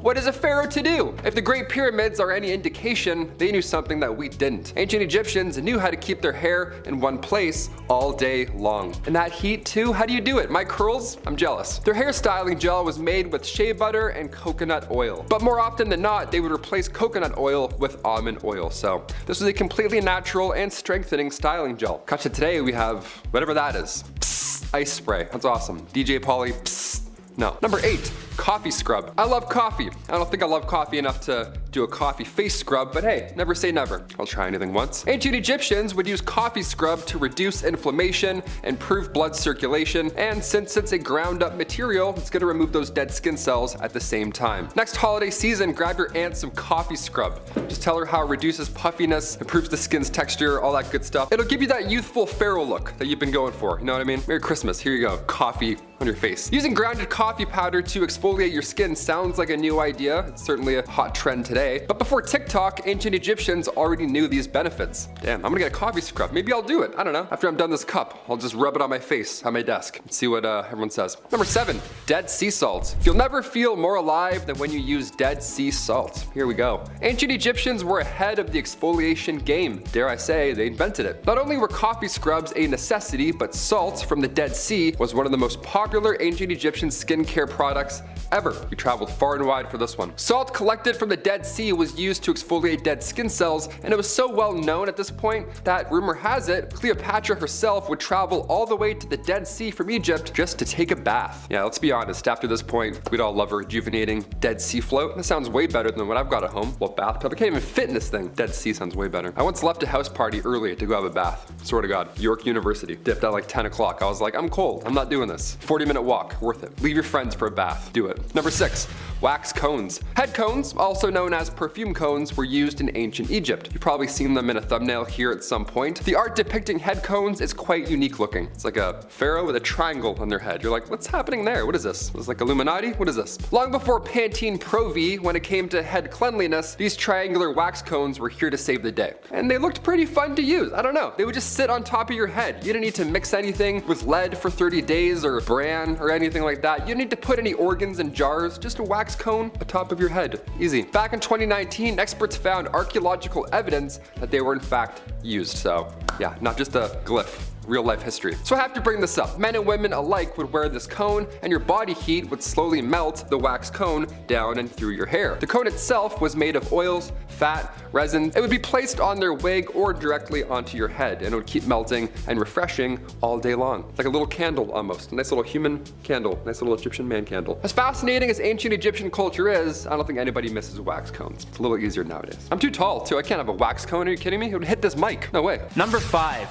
What is a pharaoh to do? If the Great Pyramids are any indication, they knew something that we didn't. Ancient Egyptians knew how to keep their hair in one place all day long. And that heat too, how do you do it? My curls? I'm jealous. Their hairstyling gel was made with shea butter and coconut oil. But more often than not, they would replace coconut oil with almond oil. So this was a completely natural and strengthening styling gel. Cut to today, we have whatever that is. Psst, ice spray. That's awesome. DJ Polly, psst. No. Number 8, coffee scrub. I love coffee. I don't think I love coffee enough to do a coffee face scrub, but hey, never say never. I'll try anything once. Ancient Egyptians would use coffee scrub to reduce inflammation, improve blood circulation, and since it's a ground up material, it's gonna remove those dead skin cells at the same time. Next holiday season, grab your aunt some coffee scrub. Just tell her how it reduces puffiness, improves the skin's texture, all that good stuff. It'll give you that youthful pharaoh look that you've been going for, you know what I mean? Merry Christmas, here you go, coffee on your face. Using grounded coffee powder to exfoliate your skin sounds like a new idea. It's certainly a hot trend today. But before TikTok, ancient Egyptians already knew these benefits. Damn, I'm gonna get a coffee scrub. Maybe I'll do it. I don't know. After I'm done this cup, I'll just rub it on my face at my desk and see what everyone says. Number 7, dead sea salt. You'll never feel more alive than when you use dead sea salt. Here we go. Ancient Egyptians were ahead of the exfoliation game. Dare I say, they invented it. Not only were coffee scrubs a necessity, but salt from the Dead Sea was one of the most popular ancient Egyptian skincare products ever. We traveled far and wide for this one. Salt collected from the Dead Sea was used to exfoliate dead skin cells, and it was so well known at this point that rumor has it Cleopatra herself would travel all the way to the Dead Sea from Egypt just to take a bath. Yeah, let's be honest, after this point, we'd all love a rejuvenating Dead Sea float. That sounds way better than what I've got at home. Well, bathtub, I can't even fit in this thing. Dead Sea sounds way better. I once left a house party early to go have a bath. Swear to God. York University. Dipped at like 10 o'clock. I was like, I'm cold. I'm not doing this. 40-minute walk. Worth it. Leave your friends for a bath. Do it. Number 6, wax cones. Head cones, also known as perfume cones, were used in ancient Egypt. You've probably seen them in a thumbnail here at some point. The art depicting head cones is quite unique looking. It's like a pharaoh with a triangle on their head. You're like, what's happening there? What is this? Is this like Illuminati? What is this? Long before Pantene Pro V, when it came to head cleanliness, these triangular wax cones were here to save the day. And they looked pretty fun to use. I don't know. They would just sit on top of your head. You didn't need to mix anything with lead for 30 days or bran or anything like that. You didn't need to put any organs in jars. Just a wax cone atop of your head. Easy. Back in 2019, experts found archaeological evidence that they were in fact used. So yeah, not just a glyph. Real life history. So I have to bring this up. Men and women alike would wear this cone, and your body heat would slowly melt the wax cone down and through your hair. The cone itself was made of oils, fat, resin. It would be placed on their wig or directly onto your head, and it would keep melting and refreshing all day long. It's like a little candle almost. A nice little human candle. Nice little Egyptian man candle. As fascinating as ancient Egyptian culture is, I don't think anybody misses wax cones. It's a little easier nowadays. I'm too tall too. I can't have a wax cone. Are you kidding me? It would hit this mic. No way. Number 5.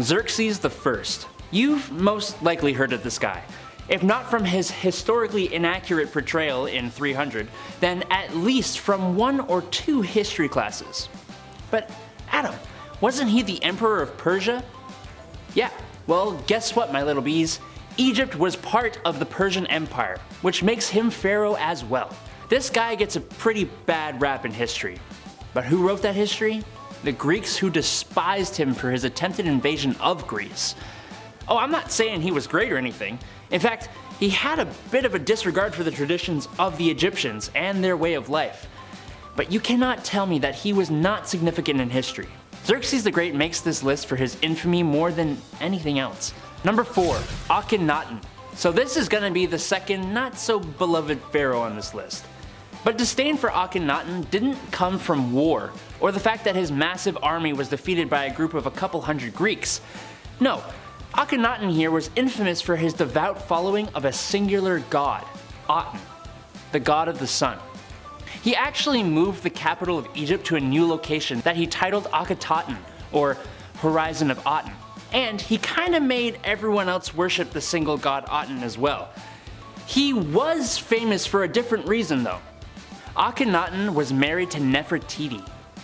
Xerxes I. You've most likely heard of this guy. If not from his historically inaccurate portrayal in 300, then at least from 1 or 2 history classes. But Adam, wasn't he the emperor of Persia? Yeah, well guess what, my little bees? Egypt was part of the Persian Empire, which makes him pharaoh as well. This guy gets a pretty bad rap in history. But who wrote that history? The Greeks, who despised him for his attempted invasion of Greece. Oh, I'm not saying he was great or anything. In fact, he had a bit of a disregard for the traditions of the Egyptians and their way of life. But you cannot tell me that he was not significant in history. Xerxes the Great makes this list for his infamy more than anything else. Number 4, Akhenaten. So this is gonna be the second not so beloved pharaoh on this list. But disdain for Akhenaten didn't come from war, or the fact that his massive army was defeated by a group of a couple hundred Greeks. No, Akhenaten here was infamous for his devout following of a singular god, Aten, the god of the sun. He actually moved the capital of Egypt to a new location that he titled Akhenaten, or Horizon of Aten. And he kinda made everyone else worship the single god Aten as well. He was famous for a different reason though. Akhenaten was married to Nefertiti.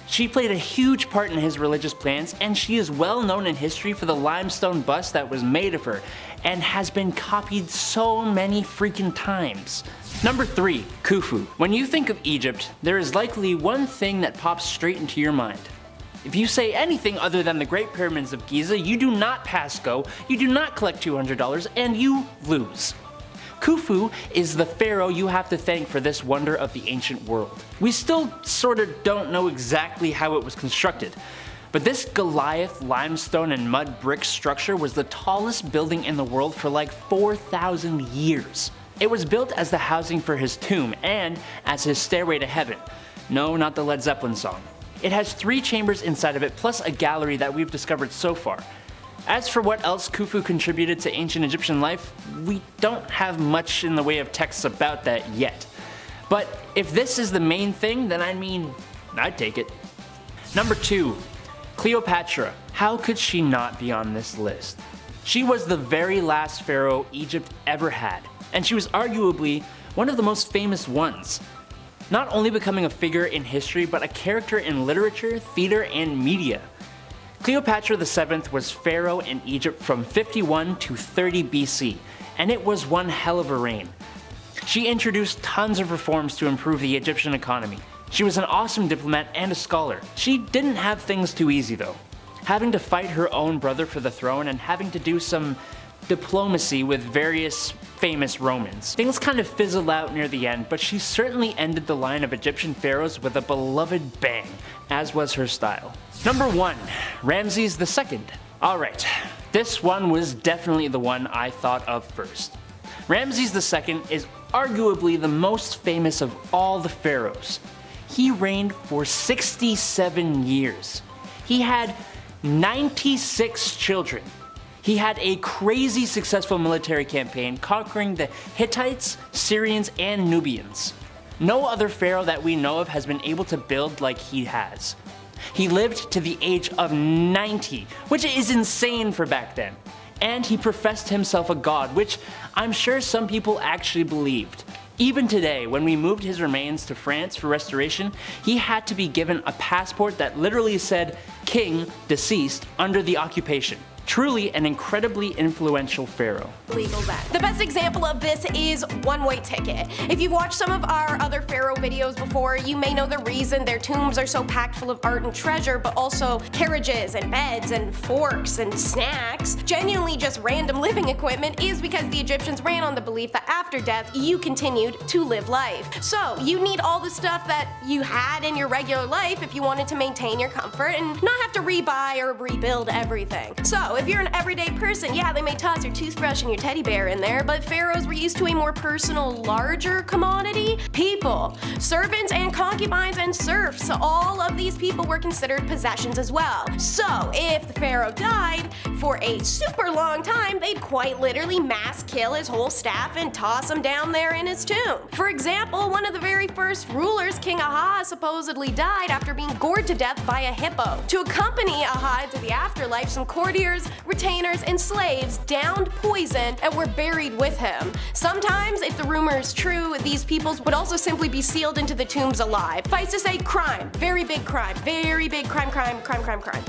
She played a huge part in his religious plans, and she is well known in history for the limestone bust that was made of her, and has been copied so many freaking times. Number 3, Khufu. When you think of Egypt, there is likely one thing that pops straight into your mind. If you say anything other than the Great Pyramids of Giza, you do not pass go, you do not collect $200, and you lose. Khufu is the pharaoh you have to thank for this wonder of the ancient world. We still sorta don't know exactly how it was constructed, but this Goliath limestone and mud brick structure was the tallest building in the world for like 4,000 years. It was built as the housing for his tomb and as his stairway to heaven. No, not the Led Zeppelin song. It has 3 chambers inside of it plus a gallery that we've discovered so far. As for what else Khufu contributed to ancient Egyptian life, we don't have much in the way of texts about that yet. But if this is the main thing, then I mean, I'd take it. Number 2. Cleopatra. How could she not be on this list? She was the very last pharaoh Egypt ever had, and she was arguably one of the most famous ones. Not only becoming a figure in history, but a character in literature, theater, and media. Cleopatra VII was pharaoh in Egypt from 51 to 30 BC, and it was one hell of a reign. She introduced tons of reforms to improve the Egyptian economy. She was an awesome diplomat and a scholar. She didn't have things too easy though. Having to fight her own brother for the throne and having to do some diplomacy with various famous Romans. Things kind of fizzled out near the end, but she certainly ended the line of Egyptian pharaohs with a beloved bang, as was her style. Number 1. Ramses II. Alright, this one was definitely the one I thought of first. Ramses II is arguably the most famous of all the pharaohs. He reigned for 67 years. He had 96 children. He had a crazy successful military campaign conquering the Hittites, Syrians, and Nubians. No other pharaoh that we know of has been able to build like he has. He lived to the age of 90, which is insane for back then. And he professed himself a god, which I'm sure some people actually believed. Even today, when we moved his remains to France for restoration, he had to be given a passport that literally said "King Deceased" under the occupation. Truly an incredibly influential pharaoh. Legal then. The best example of this is One-Way Ticket. If you've watched some of our other pharaoh videos before, you may know the reason their tombs are so packed full of art and treasure, but also carriages and beds and forks and snacks, genuinely just random living equipment, is because the Egyptians ran on the belief that after death, you continued to live life. So you need all the stuff that you had in your regular life if you wanted to maintain your comfort and not have to rebuy or rebuild everything. So if you're an everyday person, yeah, they may toss your toothbrush and your teddy bear in there, but pharaohs were used to a more personal, larger commodity: people, servants and concubines and serfs. So all of these people were considered possessions as well. So if the pharaoh died for a super long time, they'd quite literally mass kill his whole staff and toss him down there in his tomb. For example, one of the very first rulers, King Aha, supposedly died after being gored to death by a hippo. To accompany Aha to the afterlife, some courtiers, retainers, and slaves downed poison and were buried with him. Sometimes, if the rumor is true, these peoples would also simply be sealed into the tombs alive. Suffice to say, crime. Very big crime. Very big crime.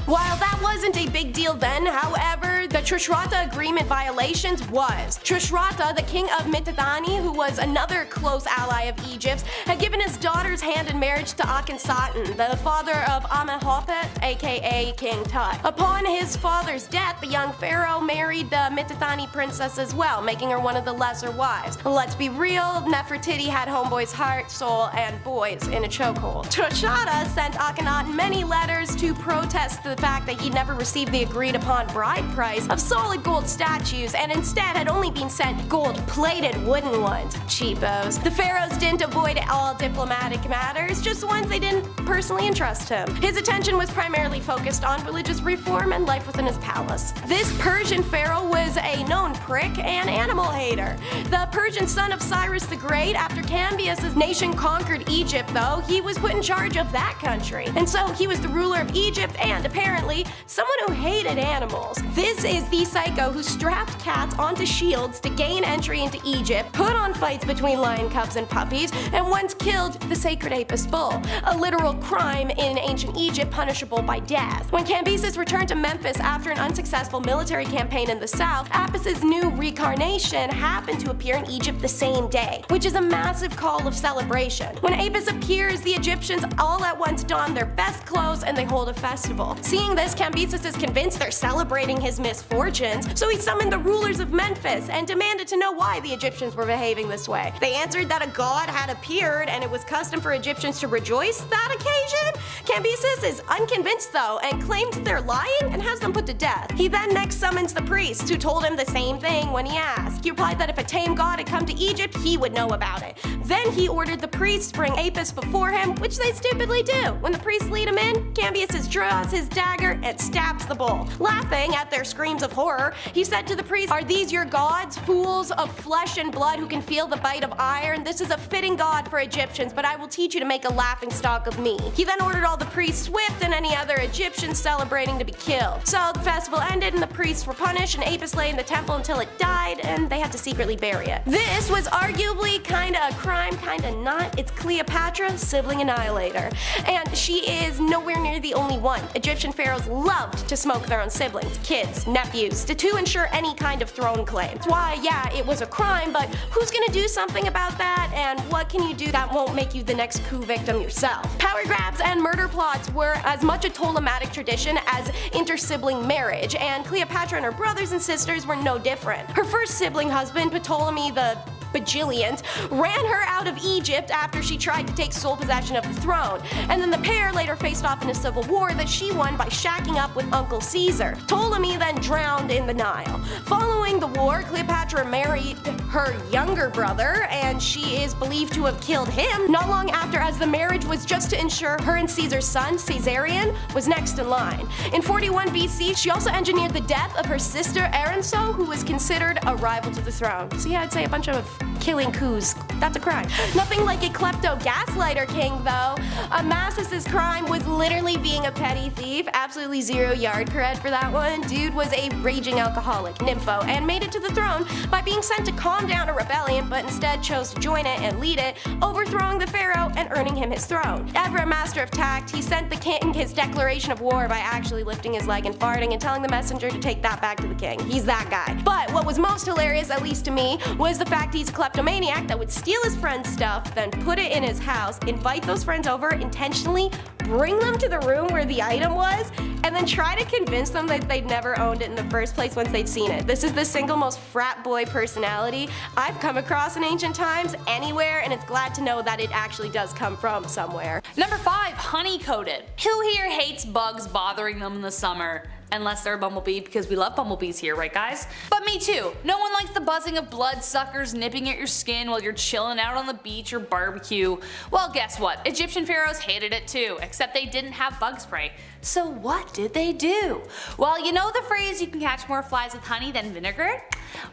While that wasn't a big deal then, however, the Tushratta agreement violations was. Tushratta, the king of Mitanni, who was another close ally of Egypt's, had given his daughter's hand in marriage to Akhenaten, the father of Amenhotep, aka King Tut. Upon his father's death, the young pharaoh married the Mitanni princess as well, making her one of the lesser wives. Let's be real, Nefertiti had homeboy's heart, soul, and boys in a chokehold. Tushratta sent Akhenaten many letters to protest the fact that he'd never received the agreed upon bride price of solid gold statues and instead had only been sent gold-plated wooden ones. Cheapos. The pharaohs didn't avoid all diplomatic matters, just the ones they didn't personally entrust him. His attention was primarily focused on religious reform and life within his palace. This Persian pharaoh was a known prick and animal hater. The Persian son of Cyrus the Great, after Cambyses' nation conquered Egypt though, he was put in charge of that country. And so he was the ruler of Egypt and apparently someone who hated animals. This is the psycho who strapped cats onto shields to gain entry into Egypt, put on fights between lion cubs and puppies, and once killed the sacred Apis bull, a literal crime in ancient Egypt punishable by death. When Cambyses returned to Memphis after an unsuccessful unsuccessful military campaign in the south, Apis' new reincarnation happened to appear in Egypt the same day, which is a massive call of celebration. When Apis appears, the Egyptians all at once don their best clothes and they hold a festival. Seeing this, Cambyses is convinced they're celebrating his misfortunes, so he summoned the rulers of Memphis and demanded to know why the Egyptians were behaving this way. They answered that a god had appeared and it was custom for Egyptians to rejoice that occasion. Cambyses is unconvinced though and claims they're lying and has them put to death. He then next summons the priests, who told him the same thing when he asked. He replied that if a tame god had come to Egypt, he would know about it. Then he ordered the priests bring Apis before him, which they stupidly do. When the priests lead him in, Cambyses draws his dagger and stabs the bull. Laughing at their screams of horror, he said to the priests, "Are these your gods, fools of flesh and blood who can feel the bite of iron? This is a fitting god for Egyptians, but I will teach you to make a laughing stock of me." He then ordered all the priests whipped and any other Egyptians celebrating to be killed. So the festival ended and the priests were punished, and Apis lay in the temple until it died and they had to secretly bury it. This was arguably kinda a crime, kinda not. It's Cleopatra, sibling annihilator. And she is nowhere near the only one. Egyptian pharaohs loved to smoke their own siblings, kids, nephews, to ensure any kind of throne claim. That's why, yeah, it was a crime, but who's gonna do something about that, and what can you do that won't make you the next coup victim yourself? Power grabs and murder plots were as much a Ptolemaic tradition as inter-sibling marriage, and Cleopatra and her brothers and sisters were no different. Her first sibling husband, Ptolemy the Bajilliant, ran her out of Egypt after she tried to take sole possession of the throne, and then the pair later faced off in a civil war that she won by shacking up with Uncle Caesar. Ptolemy then drowned in the Nile. Following the war, Cleopatra married her younger brother, and she is believed to have killed him not long after, as the marriage was just to ensure her and Caesar's son, Caesarion, was next in line. In 41 BC, she also engineered the death of her sister Aranso, who was considered a rival to the throne. So yeah, I'd say a bunch of killing coups. That's a crime. Nothing like a klepto-gaslighter king, though. Amasis' crime was literally being a petty thief. Absolutely zero yard cred for that one. Dude was a raging alcoholic, nympho, and made it to the throne by being sent to calm down a rebellion, but instead chose to join it and lead it, overthrowing the pharaoh and earning him his throne. Ever a master of tact, he sent the king his declaration of war by actually lifting his leg and farting and telling the messenger to take that back to the king. He's that guy. But what was most hilarious, at least to me, was the fact he's a kleptomaniac that would steal his friend's stuff, then put it in his house, invite those friends over, intentionally bring them to the room where the item was, and then try to convince them that they'd never owned it in the first place once they'd seen it. This is the single most frat boy personality I've come across in ancient times anywhere, and it's glad to know that it actually does come from somewhere. Number 5, honey-coated. Who here hates bugs bothering them in the summer? Unless they're a bumblebee, because we love bumblebees here, right guys? But me too. No one likes the buzzing of bloodsuckers nipping at your skin while you're chilling out on the beach or barbecue. Well, guess what? Egyptian pharaohs hated it too, except they didn't have bug spray. So what did they do? Well, you know the phrase, you can catch more flies with honey than vinegar?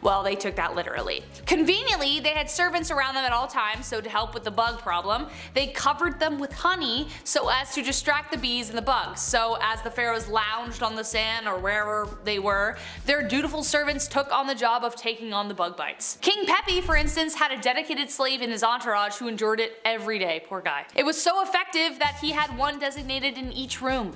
Well, they took that literally. Conveniently, they had servants around them at all times, so to help with the bug problem, they covered them with honey so as to distract the bees and the bugs. So as the pharaohs lounged on the sand or wherever they were, their dutiful servants took on the job of taking on the bug bites. King Pepi, for instance, had a dedicated slave in his entourage who endured it every day, poor guy. It was so effective that he had one designated in each room.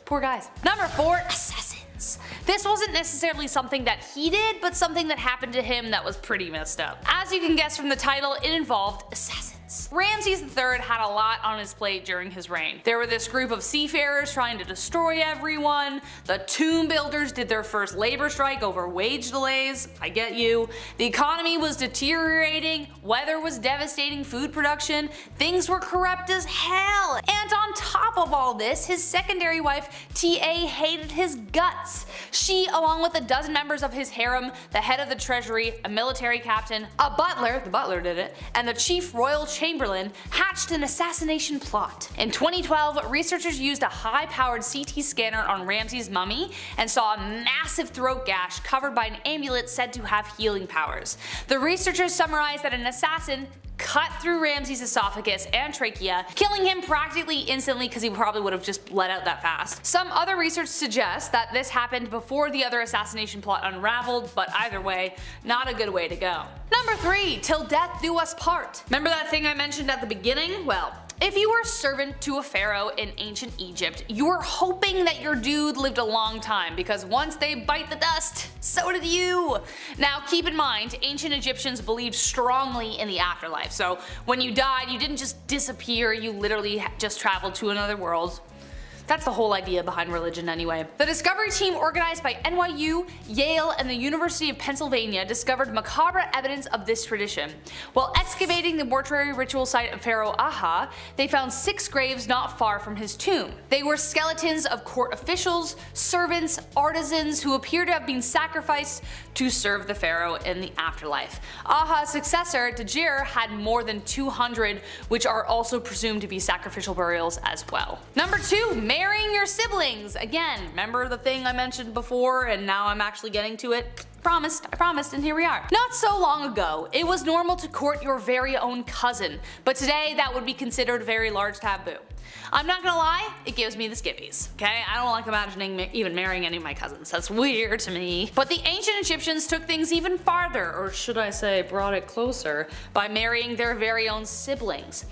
Poor guys. Number 4, assassins. This wasn't necessarily something that he did, but something that happened to him that was pretty messed up. As you can guess from the title, it involved assassins. Ramses III had a lot on his plate during his reign. There were this group of seafarers trying to destroy everyone, the tomb builders did their first labor strike over wage delays, I get you, the economy was deteriorating, weather was devastating food production, things were corrupt as hell, and on top of all this, his secondary wife Ta hated his guts. She, along with a dozen members of his harem, the head of the treasury, a military captain, a butler, the butler did it, and the chief royal chamberlain, hatched an assassination plot. In 2012, researchers used a high-powered CT scanner on Ramses' mummy and saw a massive throat gash covered by an amulet said to have healing powers. The researchers summarized that an assassin cut through Ramses' esophagus and trachea, killing him practically instantly because he probably would have just bled out that fast. Some other research suggests that this happened before the other assassination plot unraveled, but either way, not a good way to go. Number 3, till death do us part. Remember that thing I mentioned at the beginning? Well, if you were a servant to a pharaoh in ancient Egypt, you were hoping that your dude lived a long time because once they bite the dust, so did you. Now keep in mind, ancient Egyptians believed strongly in the afterlife, so when you died you didn't just disappear, you literally just traveled to another world. That's the whole idea behind religion anyway. The discovery team organized by NYU, Yale, and the University of Pennsylvania discovered macabre evidence of this tradition. While excavating the mortuary ritual site of Pharaoh Aha, they found 6 graves not far from his tomb. They were skeletons of court officials, servants, artisans who appear to have been sacrificed to serve the pharaoh in the afterlife. Aha's successor, Dagger, had more than 200, which are also presumed to be sacrificial burials as well. Number 2, marrying your siblings. Again, remember the thing I mentioned before and now I'm actually getting to it? I promised, and here we are. Not so long ago, it was normal to court your very own cousin, but today that would be considered a very large taboo. I'm not gonna lie, it gives me the skippies, okay? I don't like imagining even marrying any of my cousins, that's weird to me. But the ancient Egyptians took things even farther, or should I say brought it closer, by marrying their very own siblings.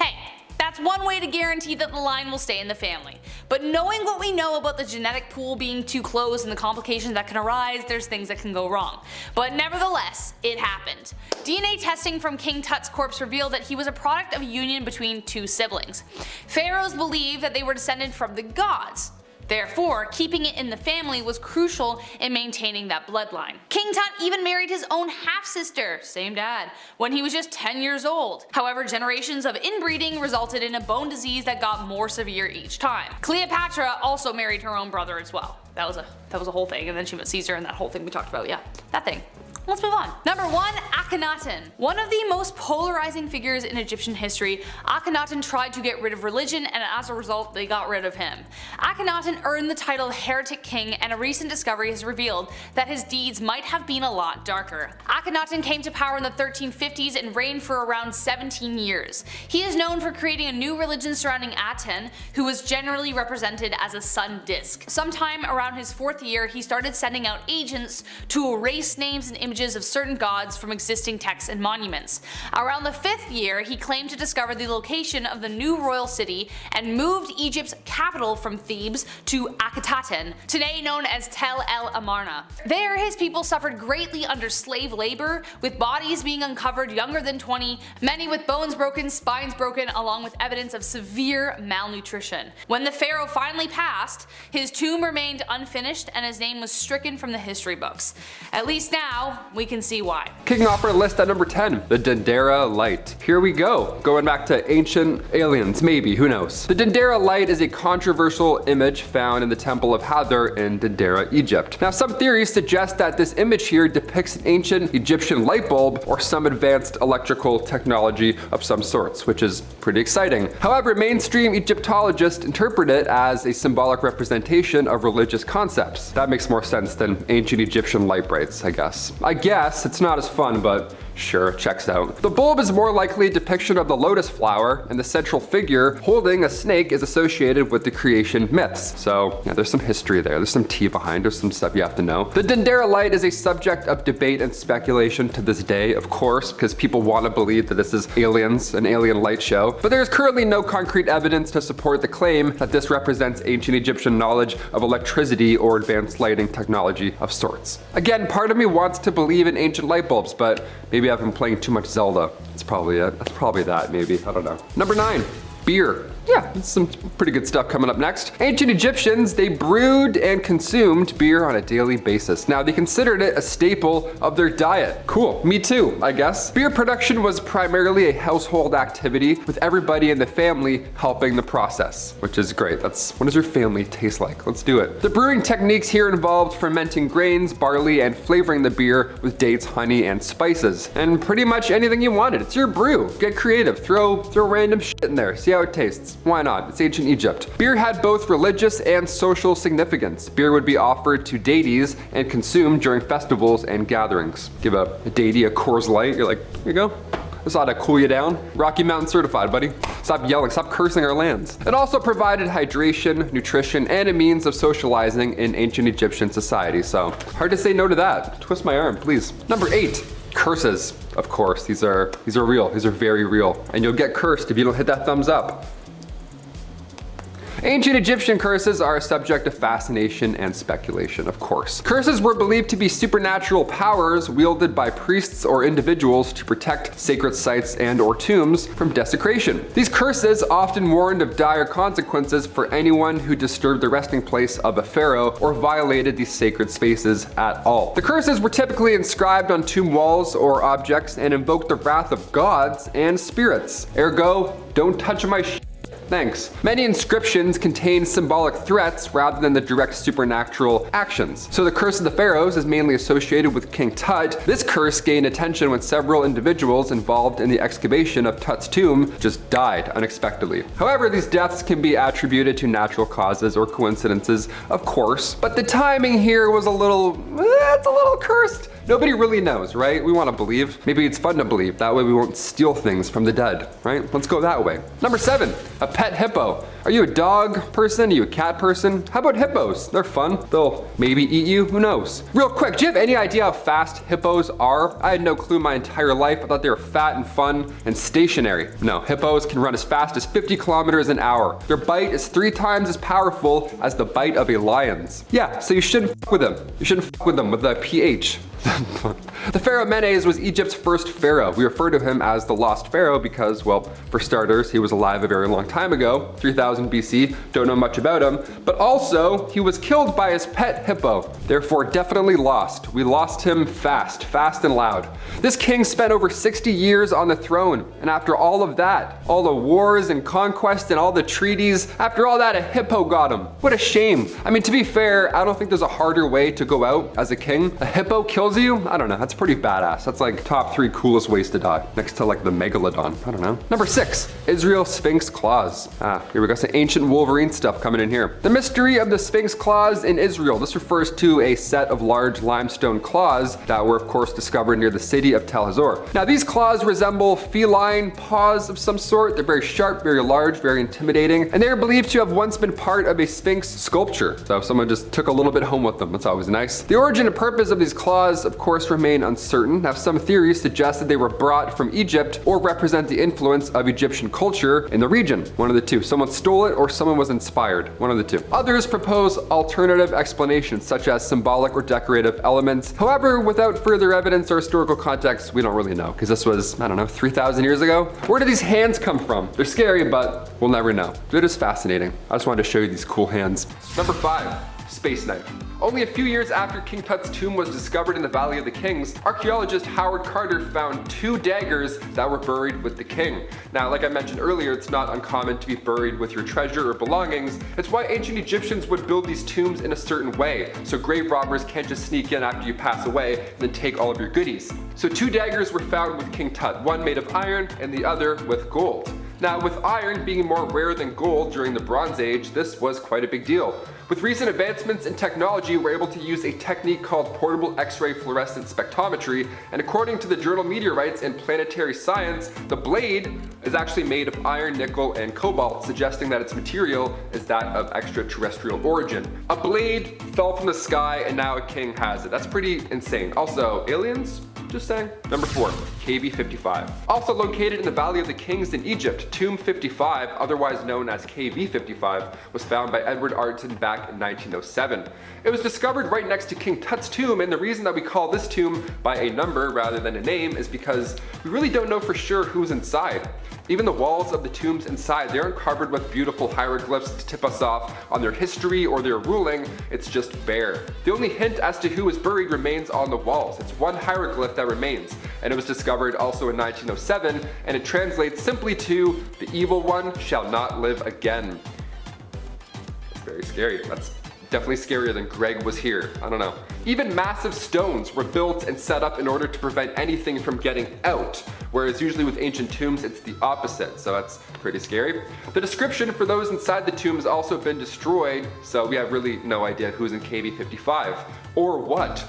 Hey, that's one way to guarantee that the line will stay in the family. But knowing what we know about the genetic pool being too close and the complications that can arise, there's things that can go wrong. But nevertheless, it happened. DNA testing from King Tut's corpse revealed that he was a product of a union between 2 siblings. Pharaohs believed that they were descended from the gods. Therefore, keeping it in the family was crucial in maintaining that bloodline. King Tut even married his own half-sister, same dad, when he was just 10 years old. However, generations of inbreeding resulted in a bone disease that got more severe each time. Cleopatra also married her own brother as well. That was a whole thing, and then she met Caesar and that whole thing we talked about, yeah, that thing. Let's move on. Number 1, Akhenaten. One of the most polarizing figures in Egyptian history, Akhenaten tried to get rid of religion and as a result they got rid of him. Akhenaten earned the title Heretic King, and a recent discovery has revealed that his deeds might have been a lot darker. Akhenaten came to power in the 1350s and reigned for around 17 years. He is known for creating a new religion surrounding Aten, who was generally represented as a sun disk. Sometime around his 4th year, he started sending out agents to erase names and images of certain gods from existing texts and monuments. Around the 5th year, he claimed to discover the location of the new royal city and moved Egypt's capital from Thebes to Akhenaten, today known as Tel El Amarna. There, his people suffered greatly under slave labor, with bodies being uncovered younger than 20, many with bones broken, spines broken, along with evidence of severe malnutrition. When the pharaoh finally passed, his tomb remained unfinished and his name was stricken from the history books. At least now, we can see why. Kicking off our list at number 10, the Dendera Light. Here we go, going back to ancient aliens, maybe, who knows. The Dendera Light is a controversial image found in the temple of Hathor in Dendera, Egypt. Now, some theories suggest that this image here depicts an ancient Egyptian light bulb or some advanced electrical technology of some sorts, which is pretty exciting. However, mainstream Egyptologists interpret it as a symbolic representation of religious concepts. That makes more sense than ancient Egyptian light brights, I guess. I guess it's not as fun, but sure, checks out. The bulb is more likely a depiction of the lotus flower, and the central figure holding a snake is associated with the creation myths. So yeah, there's some history there. There's some tea behind. There's some stuff you have to know. The Dendera Light is a subject of debate and speculation to this day, of course, because people want to believe that this is aliens, an alien light show. But there is currently no concrete evidence to support the claim that this represents ancient Egyptian knowledge of electricity or advanced lighting technology of sorts. Again, part of me wants to believe in ancient light bulbs, but maybe I've been playing too much Zelda. That's probably it. That's probably that, maybe. I don't know. Number 9, beer. Yeah, some pretty good stuff coming up next. Ancient Egyptians, they brewed and consumed beer on a daily basis. Now, they considered it a staple of their diet. Cool, me too, I guess. Beer production was primarily a household activity, with everybody in the family helping the process, which is great. What does your family taste like? Let's do it. The brewing techniques here involved fermenting grains, barley, and flavoring the beer with dates, honey, and spices. And pretty much anything you wanted. It's your brew. Get creative. Throw random shit in there. See how it tastes. Why not? It's ancient Egypt. Beer had both religious and social significance. Beer would be offered to deities and consumed during festivals and gatherings. Give a deity a Coors Light, you're like, here you go. This ought to cool you down. Rocky Mountain certified, buddy. Stop yelling, stop cursing our lands. It also provided hydration, nutrition, and a means of socializing in ancient Egyptian society, so hard to say no to that. Twist my arm, please. Number 8. Curses, of course, these are real, these are very real. And you'll get cursed if you don't hit that thumbs up. Ancient Egyptian curses are a subject of fascination and speculation, of course. Curses were believed to be supernatural powers wielded by priests or individuals to protect sacred sites and or tombs from desecration. These curses often warned of dire consequences for anyone who disturbed the resting place of a pharaoh or violated these sacred spaces at all. The curses were typically inscribed on tomb walls or objects and invoked the wrath of gods and spirits. Ergo, don't touch my shit. Thanks. Many inscriptions contain symbolic threats rather than the direct supernatural actions. So the curse of the pharaohs is mainly associated with King Tut. This curse gained attention when several individuals involved in the excavation of Tut's tomb just died unexpectedly. However, these deaths can be attributed to natural causes or coincidences, of course, but the timing here was it's a little cursed. Nobody really knows, right? We want to believe. Maybe it's fun to believe. That way we won't steal things from the dead, right? Let's go that way. Number 7, a pet hippo. Are you a dog person? Are you a cat person? How about hippos? They're fun. They'll maybe eat you, who knows? Real quick, do you have any idea how fast hippos are? I had no clue my entire life. I thought they were fat and fun and stationary. No, hippos can run as fast as 50 kilometers an hour. Their bite is 3 times as powerful as the bite of a lion's. Yeah, so you shouldn't fuck with them. You shouldn't fuck with them with the PH. The Pharaoh Menes was Egypt's first pharaoh. We refer to him as the lost pharaoh because, well, for starters, he was alive a very long time ago, 3000 BC, don't know much about him, but also he was killed by his pet hippo, therefore definitely lost. We lost him fast and loud. This king spent over 60 years on the throne, and after all of that, all the wars and conquest and all the treaties, after all that, a hippo got him. What a shame. I mean, to be fair, I don't think there's a harder way to go out as a king. A hippo kills you? I don't know, that's pretty badass. That's like top 3 coolest ways to die, next to like the megalodon. I don't know. Number 6, Israel Sphinx claws. Here we go, some ancient Wolverine stuff coming in here. The mystery of the Sphinx claws in Israel. This refers to a set of large limestone claws that were of course discovered near the city of Tel Hazor. Now these claws resemble feline paws of some sort. They're very sharp, very large, very intimidating, and they are believed to have once been part of a Sphinx sculpture. So someone just took a little bit home with them. That's always nice. The origin and purpose of these claws of course remain uncertain. Now some theories suggest that they were brought from Egypt or represent the influence of Egyptian culture in the region. One of the two. Someone stole it or someone was inspired. One of the two. Others propose alternative explanations such as symbolic or decorative elements. However, without further evidence or historical context, we don't really know because this was, I don't know, 3,000 years ago. Where do these hands come from? They're scary, but we'll never know. They're just fascinating. I just wanted to show you these cool hands. Number 5, space knife. Only a few years after King Tut's tomb was discovered in the Valley of the Kings, archaeologist Howard Carter found 2 daggers that were buried with the king. Now, like I mentioned earlier, it's not uncommon to be buried with your treasure or belongings. It's why ancient Egyptians would build these tombs in a certain way, so grave robbers can't just sneak in after you pass away and then take all of your goodies. So 2 daggers were found with King Tut, one made of iron and the other with gold. Now, with iron being more rare than gold during the Bronze Age, this was quite a big deal. With recent advancements in technology, we're able to use a technique called portable X-ray fluorescent spectrometry, and according to the journal Meteorites and Planetary Science, the blade is actually made of iron, nickel, and cobalt, suggesting that its material is that of extraterrestrial origin. A blade fell from the sky and now a king has it. That's pretty insane. Also, aliens? Just saying. Number 4, KV55. Also located in the Valley of the Kings in Egypt, Tomb 55, otherwise known as KV55, was found by Edward Arton back in 1907. It was discovered right next to King Tut's tomb, and the reason that we call this tomb by a number rather than a name is because we really don't know for sure who's inside. Even the walls of the tombs inside, they aren't covered with beautiful hieroglyphs to tip us off on their history or their ruling, it's just bare. The only hint as to who is buried remains on the walls. It's one hieroglyph that remains, and it was discovered also in 1907, and it translates simply to, "The evil one shall not live again." That's very scary. That's definitely scarier than Greg was here. I don't know. Even massive stones were built and set up in order to prevent anything from getting out, whereas usually with ancient tombs it's the opposite, so that's pretty scary. The description for those inside the tomb has also been destroyed, so we have really no idea who's in KV55 or what.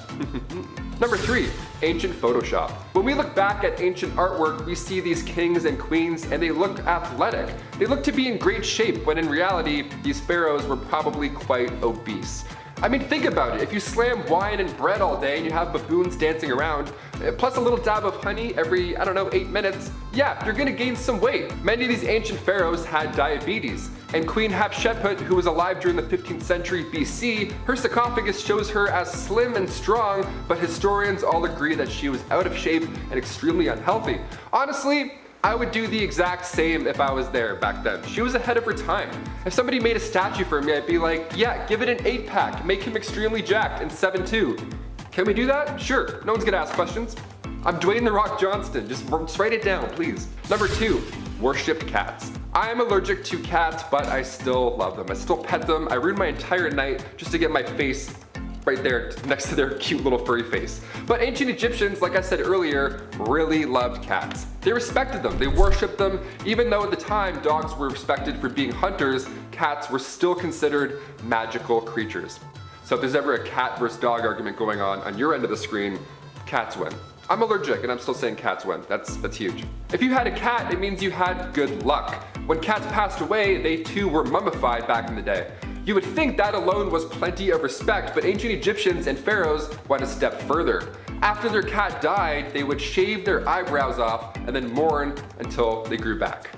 Number 3, ancient Photoshop. When we look back at ancient artwork, we see these kings and queens and they look athletic. They look to be in great shape when in reality, these pharaohs were probably quite obese. I mean, think about it. If you slam wine and bread all day and you have baboons dancing around, plus a little dab of honey every, I don't know, 8 minutes, yeah, you're gonna gain some weight. Many of these ancient pharaohs had diabetes, and Queen Hatshepsut, who was alive during the 15th century BC, her sarcophagus shows her as slim and strong, but historians all agree that she was out of shape and extremely unhealthy. Honestly, I would do the exact same if I was there back then. She was ahead of her time. If somebody made a statue for me, I'd be like, yeah, give it an 8-pack, make him extremely jacked and 7'2". Can we do that? Sure, no one's gonna ask questions. I'm Dwayne The Rock Johnston, just write it down, please. Number 2, worshipped cats. I am allergic to cats, but I still love them. I still pet them. I ruin my entire night just to get my face right there next to their cute little furry face. But ancient Egyptians, like I said earlier, really loved cats. They respected them, they worshipped them. Even though at the time dogs were respected for being hunters, cats were still considered magical creatures. So if there's ever a cat versus dog argument going on your end of the screen, cats win. I'm allergic and I'm still saying cats win. That's huge. If you had a cat, it means you had good luck. When cats passed away, they too were mummified back in the day. You would think that alone was plenty of respect, but ancient Egyptians and pharaohs went a step further. After their cat died, they would shave their eyebrows off and then mourn until they grew back.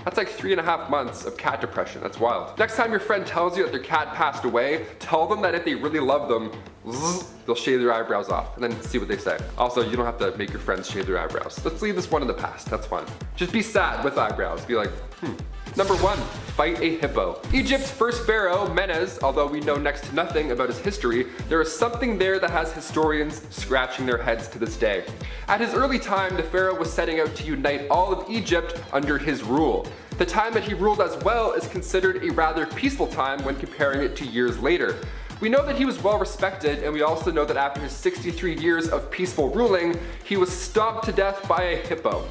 That's like 3.5 months of cat depression. That's wild. Next time your friend tells you that their cat passed away, tell them that if they really love them, they'll shave their eyebrows off and then see what they say. Also, you don't have to make your friends shave their eyebrows. Let's leave this one in the past. That's fine. Just be sad with eyebrows. Be like, Number 1, fight a hippo. Egypt's first pharaoh, Menes, although we know next to nothing about his history, there is something there that has historians scratching their heads to this day. At his early time, the pharaoh was setting out to unite all of Egypt under his rule. The time that he ruled as well is considered a rather peaceful time when comparing it to years later. We know that he was well respected, and we also know that after his 63 years of peaceful ruling, he was stomped to death by a hippo.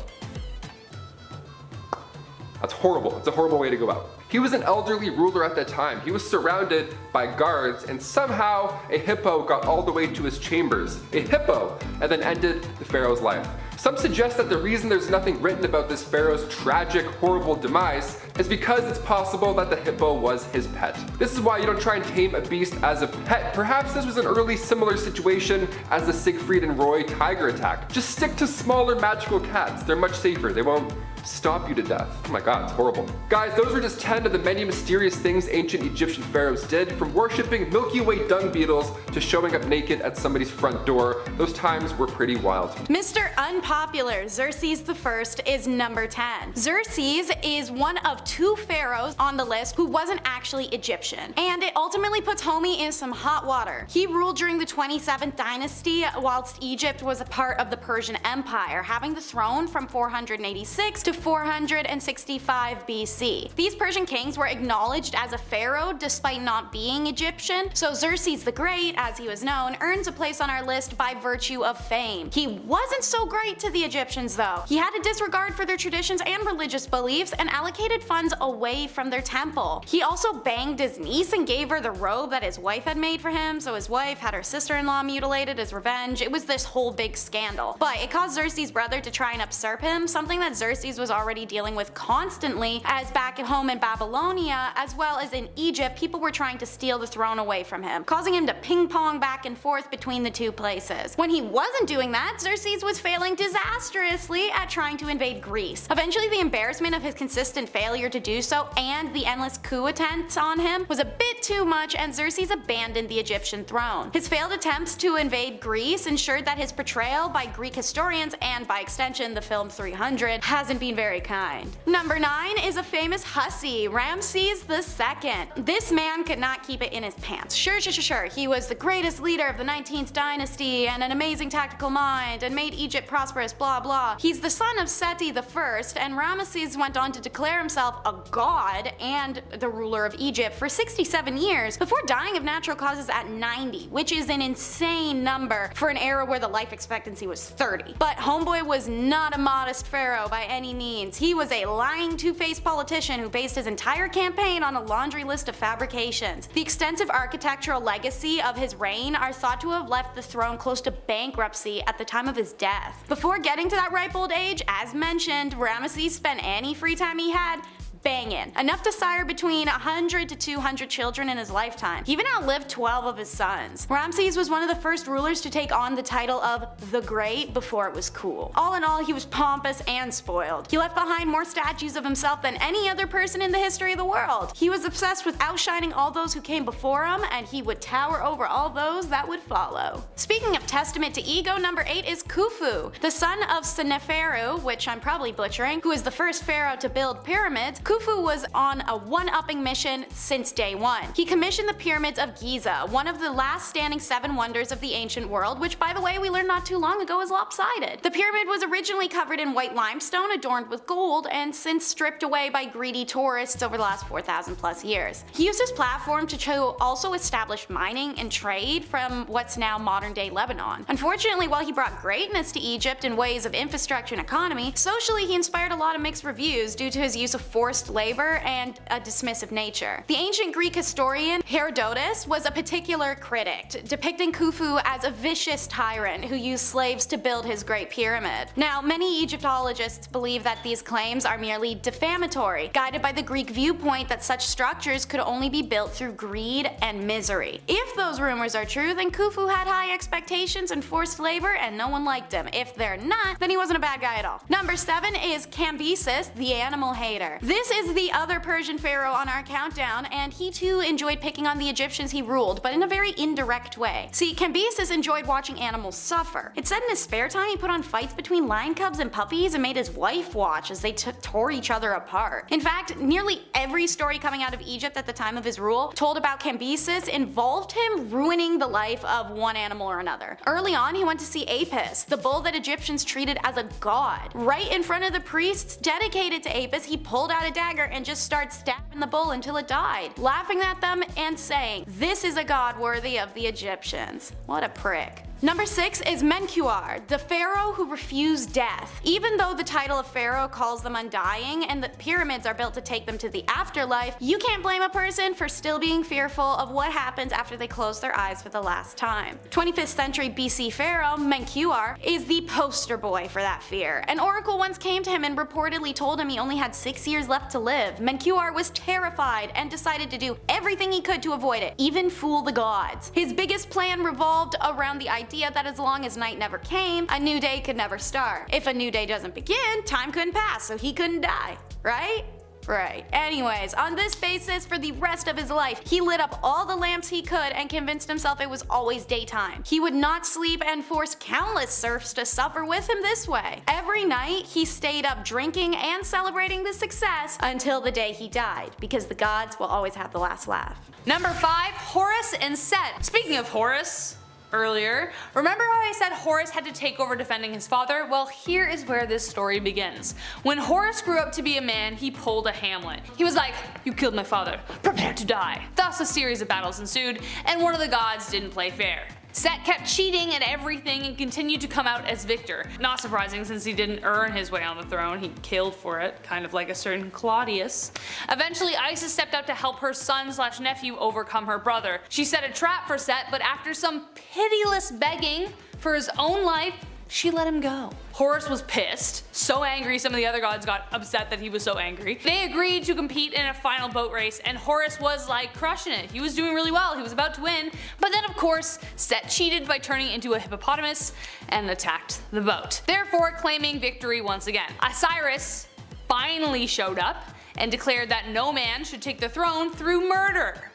That's horrible. It's a horrible way to go out. He was an elderly ruler at that time. He was surrounded by guards, and somehow a hippo got all the way to his chambers. A hippo, and then ended the pharaoh's life. Some suggest that the reason there's nothing written about this pharaoh's tragic, horrible demise is because it's possible that the hippo was his pet. This is why you don't try and tame a beast as a pet. Perhaps this was an early similar situation as the Siegfried and Roy tiger attack. Just stick to smaller magical cats. They're much safer. They won't stomp you to death. Oh my god, it's horrible. Guys, those were just 10 of the many mysterious things ancient Egyptian pharaohs did, from worshipping Milky Way dung beetles to showing up naked at somebody's front door. Those times were pretty wild. Mr. Unpopular, Xerxes I is number 10. Xerxes is one of 2 pharaohs on the list who wasn't actually Egyptian, and it ultimately puts homie in some hot water. He ruled during the 27th dynasty whilst Egypt was a part of the Persian Empire, having the throne from 486 to 465 BC. These Persian kings were acknowledged as a pharaoh despite not being Egyptian, so Xerxes the Great, as he was known, earns a place on our list by virtue of fame. He wasn't so great to the Egyptians though. He had a disregard for their traditions and religious beliefs and allocated funds away from their temple. He also banged his niece and gave her the robe that his wife had made for him, so his wife had her sister-in-law mutilated as revenge. It was this whole big scandal. But it caused Xerxes' brother to try and usurp him, something that Xerxes was already dealing with constantly, as back at home in Babylonia as well as in Egypt, people were trying to steal the throne away from him, causing him to ping pong back and forth between the 2 places. When he wasn't doing that, Xerxes was failing disastrously at trying to invade Greece. Eventually, the embarrassment of his consistent failure to do so and the endless coup attempts on him was a bit too much, and Xerxes abandoned the Egyptian throne. His failed attempts to invade Greece ensured that his portrayal by Greek historians, and by extension the film 300, hasn't been very kind. Number 9 is a famous hussy, Ramses II. This man could not keep it in his pants. Sure, he was the greatest leader of the 19th dynasty and an amazing tactical mind and made Egypt prosperous, blah blah. He's the son of Seti I, and Ramses went on to declare himself a god and the ruler of Egypt for 67 years before dying of natural causes at 90, which is an insane number for an era where the life expectancy was 30. But homeboy was not a modest pharaoh by any means. He was a lying, two-faced politician who based his entire campaign on a laundry list of fabrications. The extensive architectural legacy of his reign are thought to have left the throne close to bankruptcy at the time of his death. Before getting to that ripe old age, as mentioned, Ramesses spent any free time he had banging, enough to sire between 100 to 200 children in his lifetime. He even outlived 12 of his sons. Ramses was one of the first rulers to take on the title of the Great before it was cool. All in all, he was pompous and spoiled. He left behind more statues of himself than any other person in the history of the world. He was obsessed with outshining all those who came before him, and he would tower over all those that would follow. Speaking of testament to ego, number 8 is Khufu, the son of Seneferu, which I'm probably butchering, who is the first pharaoh to build pyramids. Khufu was on a one-upping mission since day one. He commissioned the pyramids of Giza, one of the last standing 7 wonders of the ancient world, which by the way we learned not too long ago is lopsided. The pyramid was originally covered in white limestone adorned with gold, and since stripped away by greedy tourists over the last 4,000 plus years. He used his platform to also establish mining and trade from what's now modern day Lebanon. Unfortunately, while he brought greatness to Egypt in ways of infrastructure and economy, socially he inspired a lot of mixed reviews due to his use of forced labor and a dismissive nature. The ancient Greek historian Herodotus was a particular critic, depicting Khufu as a vicious tyrant who used slaves to build his Great Pyramid. Now, many Egyptologists believe that these claims are merely defamatory, guided by the Greek viewpoint that such structures could only be built through greed and misery. If those rumors are true, then Khufu had high expectations and forced labor and no one liked him. If they're not, then he wasn't a bad guy at all. Number 7 is Cambyses, the animal hater. This is the other Persian pharaoh on our countdown, and he too enjoyed picking on the Egyptians he ruled, but in a very indirect way. See, Cambyses enjoyed watching animals suffer. It said in his spare time he put on fights between lion cubs and puppies and made his wife watch as they tore each other apart. In fact, nearly every story coming out of Egypt at the time of his rule told about Cambyses involved him ruining the life of one animal or another. Early on, he went to see Apis, the bull that Egyptians treated as a god. Right in front of the priests dedicated to Apis, he pulled out a dagger and just started stabbing the bull until it died, laughing at them and saying, "This is a god worthy of the Egyptians." What a prick. Number 6 is Menkaure, the pharaoh who refused death. Even though the title of pharaoh calls them undying and the pyramids are built to take them to the afterlife, you can't blame a person for still being fearful of what happens after they close their eyes for the last time. 25th century BC pharaoh Menkaure is the poster boy for that fear. An oracle once came to him and reportedly told him he only had 6 years left to live. Menkaure was terrified and decided to do everything he could to avoid it, even fool the gods. His biggest plan revolved around the idea that as long as night never came, a new day could never start. If a new day doesn't begin, time couldn't pass, so he couldn't die, right? Right. Anyways, on this basis, for the rest of his life, he lit up all the lamps he could and convinced himself it was always daytime. He would not sleep and forced countless serfs to suffer with him this way. Every night, he stayed up drinking and celebrating the success until the day he died, because the gods will always have the last laugh. Number 5, Horus and Set. Speaking of Horus, earlier, remember how I said Horus had to take over defending his father? Well, here is where this story begins. When Horus grew up to be a man, he pulled a Hamlet. He was like, "You killed my father, prepare to die." Thus a series of battles ensued, and one of the gods didn't play fair. Set kept cheating at everything and continued to come out as victor. Not surprising since he didn't earn his way on the throne, he killed for it, kind of like a certain Claudius. Eventually Isis stepped out to help her son/nephew overcome her brother. She set a trap for Set, but after some pitiless begging for his own life, she let him go. Horus was pissed, so angry some of the other gods got upset that he was so angry. They agreed to compete in a final boat race, and Horus was like crushing it. He was doing really well, he was about to win, but then of course Set cheated by turning into a hippopotamus and attacked the boat, therefore claiming victory once again. Osiris finally showed up and declared that no man should take the throne through murder.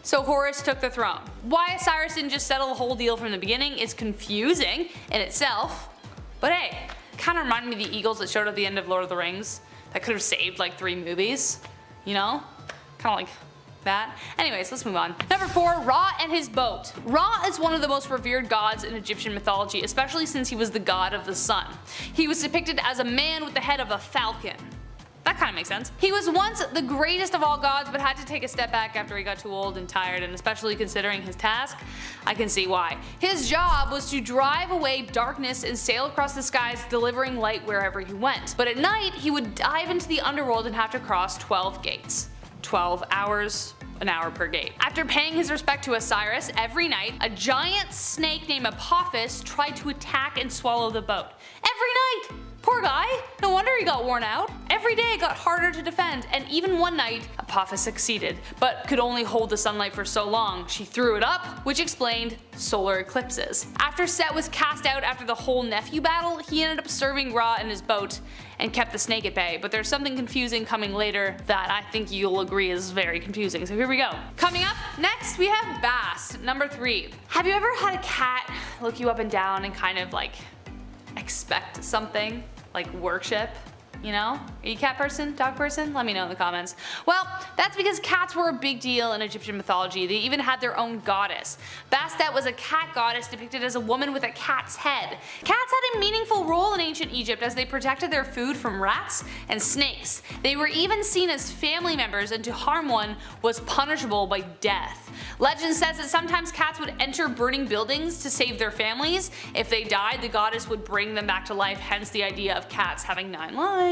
So Horus took the throne. Why Osiris didn't just settle the whole deal from the beginning is confusing in itself, but hey, kinda reminded me of the eagles that showed up at the end of Lord of the Rings that could have saved like 3 movies, you know? Kinda like that. Anyways, let's move on. Number 4, Ra and his boat. Ra is one of the most revered gods in Egyptian mythology, especially since he was the god of the sun. He was depicted as a man with the head of a falcon. That kind of makes sense. He was once the greatest of all gods, but had to take a step back after he got too old and tired, and especially considering his task, I can see why. His job was to drive away darkness and sail across the skies, delivering light wherever he went. But at night, he would dive into the underworld and have to cross 12 gates. 12 hours, an hour per gate. After paying his respect to Osiris, every night, a giant snake named Apophis tried to attack and swallow the boat. Every night! Poor guy, no wonder he got worn out. Every day it got harder to defend, and even one night, Apophis succeeded, but could only hold the sunlight for so long. She threw it up, which explained solar eclipses. After Set was cast out after the whole nephew battle, he ended up serving Ra in his boat and kept the snake at bay, but there's something confusing coming later that I think you'll agree is very confusing, so here we go. Coming up next we have Bast, number 3. Have you ever had a cat look you up and down and kind of like expect something? Like worship? You know? Are you a cat person? Dog person? Let me know in the comments. Well, that's because cats were a big deal in Egyptian mythology. They even had their own goddess. Bastet was a cat goddess depicted as a woman with a cat's head. Cats had a meaningful role in ancient Egypt as they protected their food from rats and snakes. They were even seen as family members, and to harm one was punishable by death. Legend says that sometimes cats would enter burning buildings to save their families. If they died, the goddess would bring them back to life, hence the idea of cats having 9 lives.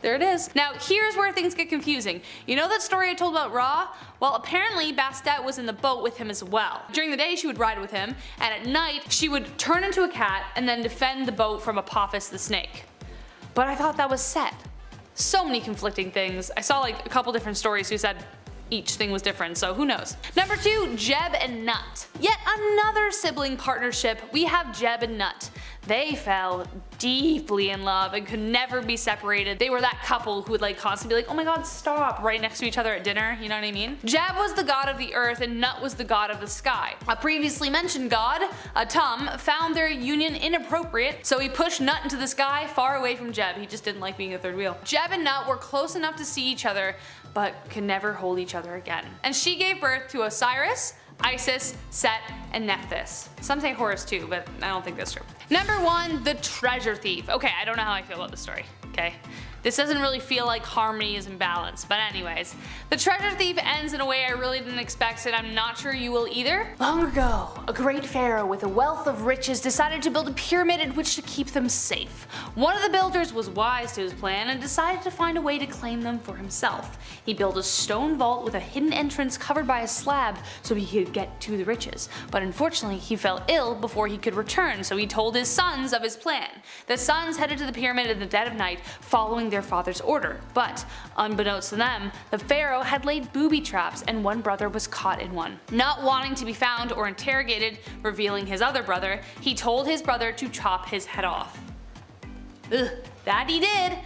There it is. Now here's where things get confusing. You know that story I told about Ra? Well, apparently Bastet was in the boat with him as well. During the day she would ride with him, and at night she would turn into a cat and then defend the boat from Apophis the snake. But I thought that was Set. So many conflicting things. I saw like a couple different stories who said each thing was different, so who knows. Number 2, Jeb and Nut. Yet another sibling partnership. We have Jeb and Nut. They fell deeply in love and could never be separated. They were that couple who would like constantly be like, oh my god, stop, right next to each other at dinner, you know what I mean? Jeb was the god of the earth and Nut was the god of the sky. A previously mentioned god, Atum, found their union inappropriate, so he pushed Nut into the sky far away from Jeb. He just didn't like being a third wheel. Jeb and Nut were close enough to see each other, but could never hold each other again. And she gave birth to Osiris, Isis, Set, and Nephthys. Some say Horus too, but I don't think that's true. Number 1, the treasure thief. Okay, I don't know how I feel about this story, okay? This doesn't really feel like harmony is in balance, but anyways. The treasure thief ends in a way I really didn't expect, and I'm not sure you will either. Long ago, a great pharaoh with a wealth of riches decided to build a pyramid in which to keep them safe. One of the builders was wise to his plan and decided to find a way to claim them for himself. He built a stone vault with a hidden entrance covered by a slab so he could get to the riches. But unfortunately, he fell ill before he could return, so he told his sons of his plan. The sons headed to the pyramid in the dead of night, following their father's order, but unbeknownst to them, the pharaoh had laid booby traps and one brother was caught in one. Not wanting to be found or interrogated, revealing his other brother, he told his brother to chop his head off. Ugh, that he did.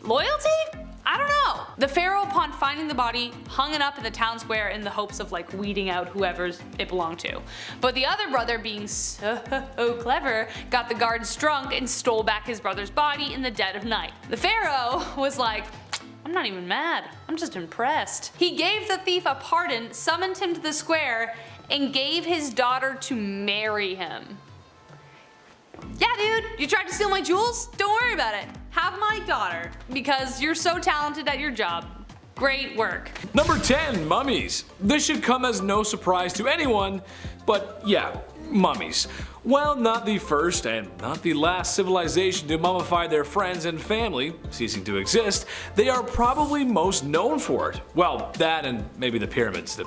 Loyalty? I don't know. The pharaoh, upon finding the body, hung it up in the town square in the hopes of like weeding out whoever it belonged to. But the other brother, being so clever, got the guards drunk and stole back his brother's body in the dead of night. The pharaoh was like, I'm not even mad, I'm just impressed. He gave the thief a pardon, summoned him to the square, and gave his daughter to marry him. Yeah dude, you tried to steal my jewels? Don't worry about it. Have my daughter, because you're so talented at your job. Great work. Number 10, mummies. This should come as no surprise to anyone, but yeah, mummies. While not the first and not the last civilization to mummify their friends and family, ceasing to exist, they are probably most known for it. Well, that and maybe the pyramids. The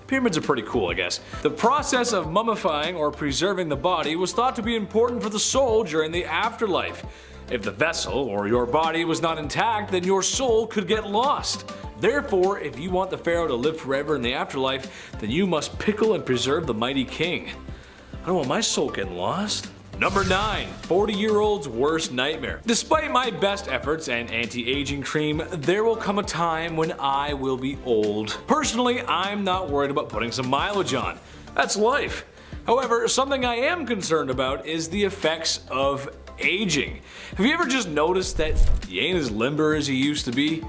pyramids are pretty cool, I guess. The process of mummifying or preserving the body was thought to be important for the soul during the afterlife. If the vessel or your body was not intact, then your soul could get lost. Therefore, if you want the pharaoh to live forever in the afterlife, then you must pickle and preserve the mighty king. I don't want my soul getting lost. Number 9, 40-year-old's worst nightmare. Despite my best efforts and anti-aging cream, there will come a time when I will be old. Personally, I'm not worried about putting some mileage on. That's life. However, something I am concerned about is the effects of aging. Have you ever just noticed that you ain't as limber as you used to be?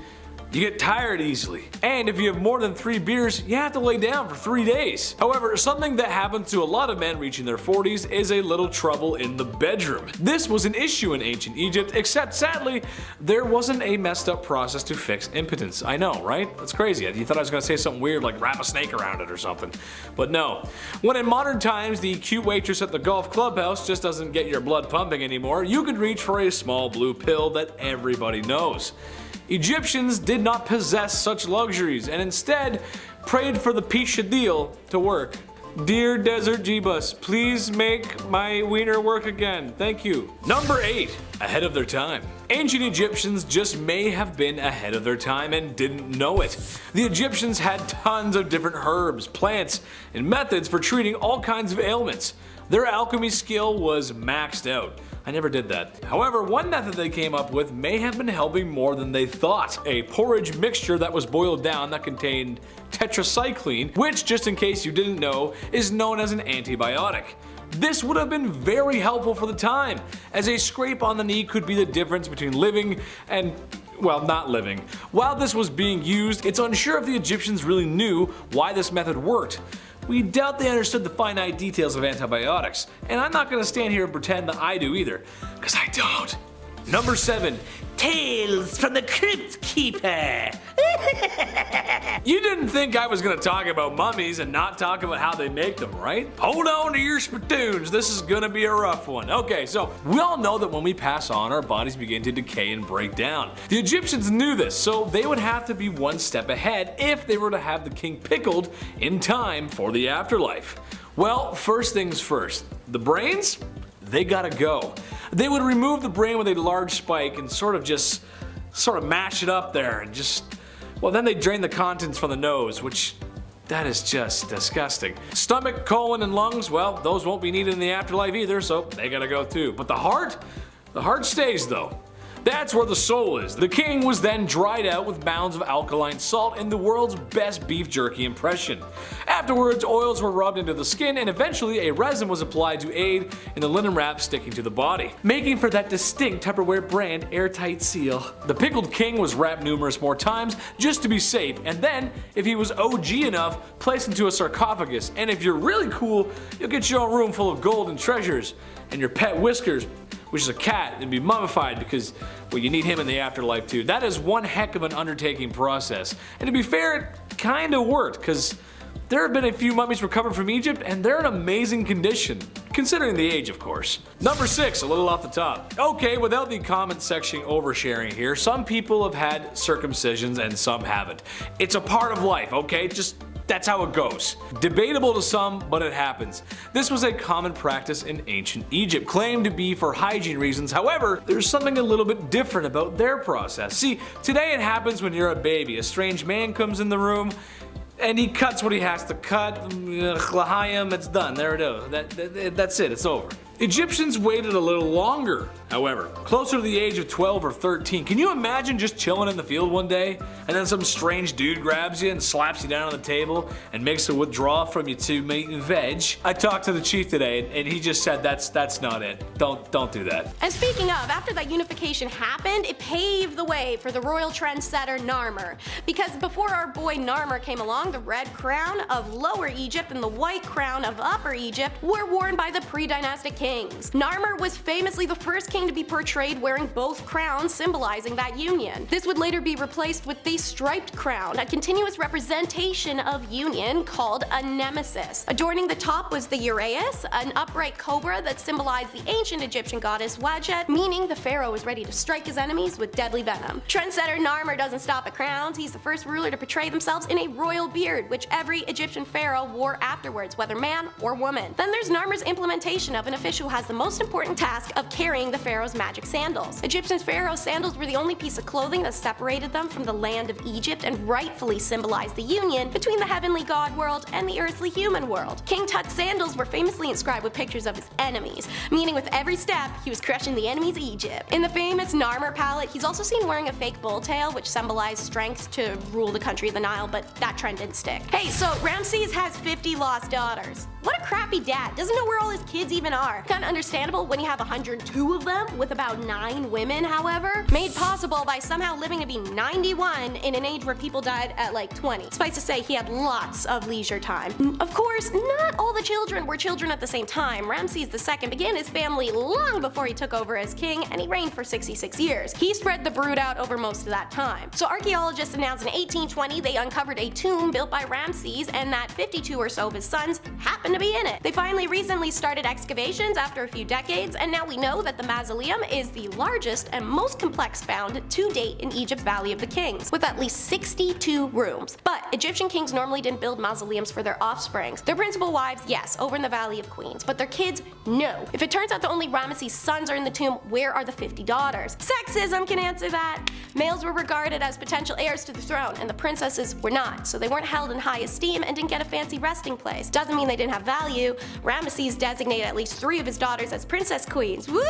You get tired easily. And if you have more than 3 beers, you have to lay down for 3 days. However, something that happens to a lot of men reaching their 40s is a little trouble in the bedroom. This was an issue in ancient Egypt, except sadly, there wasn't a messed up process to fix impotence. I know, right? That's crazy. You thought I was gonna say something weird like wrap a snake around it or something. But no. When in modern times the cute waitress at the golf clubhouse just doesn't get your blood pumping anymore, you can reach for a small blue pill that everybody knows. Egyptians did not possess such luxuries and instead prayed for the Pishadil to work. Dear Desert Jeebus, please make my wiener work again. Thank you. Number 8. Ahead of their time. Ancient Egyptians just may have been ahead of their time and didn't know it. The Egyptians had tons of different herbs, plants, and methods for treating all kinds of ailments. Their alchemy skill was maxed out. I never did that. However, one method they came up with may have been helping more than they thought. A porridge mixture that was boiled down that contained tetracycline, which, just in case you didn't know, is known as an antibiotic. This would have been very helpful for the time, as a scrape on the knee could be the difference between living and, well, not living. While this was being used, it's unsure if the Egyptians really knew why this method worked. We doubt they understood the finite details of antibiotics, and I'm not going to stand here and pretend that I do either, because I don't. Number 7. Tales from the Crypt Keeper. You didn't think I was going to talk about mummies and not talk about how they make them, right? Hold on to your spittoons, this is going to be a rough one. Okay, so we all know that when we pass on, our bodies begin to decay and break down. The Egyptians knew this, so they would have to be one step ahead if they were to have the king pickled in time for the afterlife. Well, first things first, the brains? They gotta go. They would remove the brain with a large spike and sort of mash it up there and well, then they drain the contents from the nose, which that is just disgusting. Stomach, colon, and lungs, well, those won't be needed in the afterlife either, so they gotta go too. But the heart stays though. That's where the soul is. The king was then dried out with mounds of alkaline salt in the world's best beef jerky impression. Afterwards, oils were rubbed into the skin and eventually a resin was applied to aid in the linen wrap sticking to the body, making for that distinct Tupperware brand airtight seal. The pickled king was wrapped numerous more times just to be safe, and then, if he was OG enough, placed into a sarcophagus, and if you're really cool, you'll get your own room full of gold and treasures, and your pet Whiskers, which is a cat, and be mummified because, well, you need him in the afterlife too. That is one heck of an undertaking process. And to be fair, it kinda worked, because there have been a few mummies recovered from Egypt, and they're in amazing condition, considering the age, of course. Number 6, a little off the top. Okay, without the comment section oversharing here, some people have had circumcisions and some haven't. It's a part of life, okay? That's how it goes. Debatable to some, but it happens. This was a common practice in ancient Egypt, claimed to be for hygiene reasons. However, there's something a little bit different about their process. See, today it happens when you're a baby. A strange man comes in the room, and he cuts what he has to cut. L'chaim, it's done. There it is. That's it. It's over. Egyptians waited a little longer, however, closer to the age of 12 or 13. Can you imagine just chilling in the field one day, and then some strange dude grabs you and slaps you down on the table and makes a withdrawal from you to meat and veg? I talked to the chief today, and he just said that's not it. Don't do that. And speaking of, after that unification happened, it paved the way for the royal trendsetter Narmer. Because before our boy Narmer came along, the red crown of Lower Egypt and the white crown of Upper Egypt were worn by the pre-dynastic kings. Narmer was famously the first king to be portrayed wearing both crowns, symbolizing that union. This would later be replaced with the striped crown, a continuous representation of union called a nemesis. Adorning the top was the uraeus, an upright cobra that symbolized the ancient Egyptian goddess Wadjet, meaning the pharaoh was ready to strike his enemies with deadly venom. Trendsetter Narmer doesn't stop at crowns. He's the first ruler to portray themselves in a royal beard, which every Egyptian pharaoh wore afterwards, whether man or woman. Then there's Narmer's implementation of an official who has the most important task of carrying the pharaoh's magic sandals. Egyptian pharaoh sandals were the only piece of clothing that separated them from the land of Egypt and rightfully symbolized the union between the heavenly god world and the earthly human world. King Tut's sandals were famously inscribed with pictures of his enemies, meaning with every step he was crushing the enemies of Egypt. In the famous Narmer palette, he's also seen wearing a fake bull tail, which symbolized strength to rule the country of the Nile, but that trend didn't stick. Hey, so Ramses has 50 lost daughters. What a crappy dad, doesn't know where all his kids even are. Kinda understandable when you have 102 of them, with about 9 women, however. Made possible by somehow living to be 91 in an age where people died at like 20. Suffice to say, he had lots of leisure time. Of course, not all the children were children at the same time. Ramses II began his family long before he took over as king, and he reigned for 66 years. He spread the brood out over most of that time. So archaeologists announced in 1820 they uncovered a tomb built by Ramses, and that 52 or so of his sons happened to be in it. They finally recently started excavations after a few decades, and now we know that the Mausoleum is the largest and most complex found to date in Egypt's Valley of the Kings, with at least 62 rooms. But Egyptian kings normally didn't build mausoleums for their offsprings. Their principal wives, yes, over in the Valley of Queens, but their kids, no. If it turns out that only Ramses' sons are in the tomb, where are the 50 daughters? Sexism can answer that. Males were regarded as potential heirs to the throne, and the princesses were not, so they weren't held in high esteem and didn't get a fancy resting place. Doesn't mean they didn't have value. Ramses designated at least 3 of his daughters as princess queens. Woo!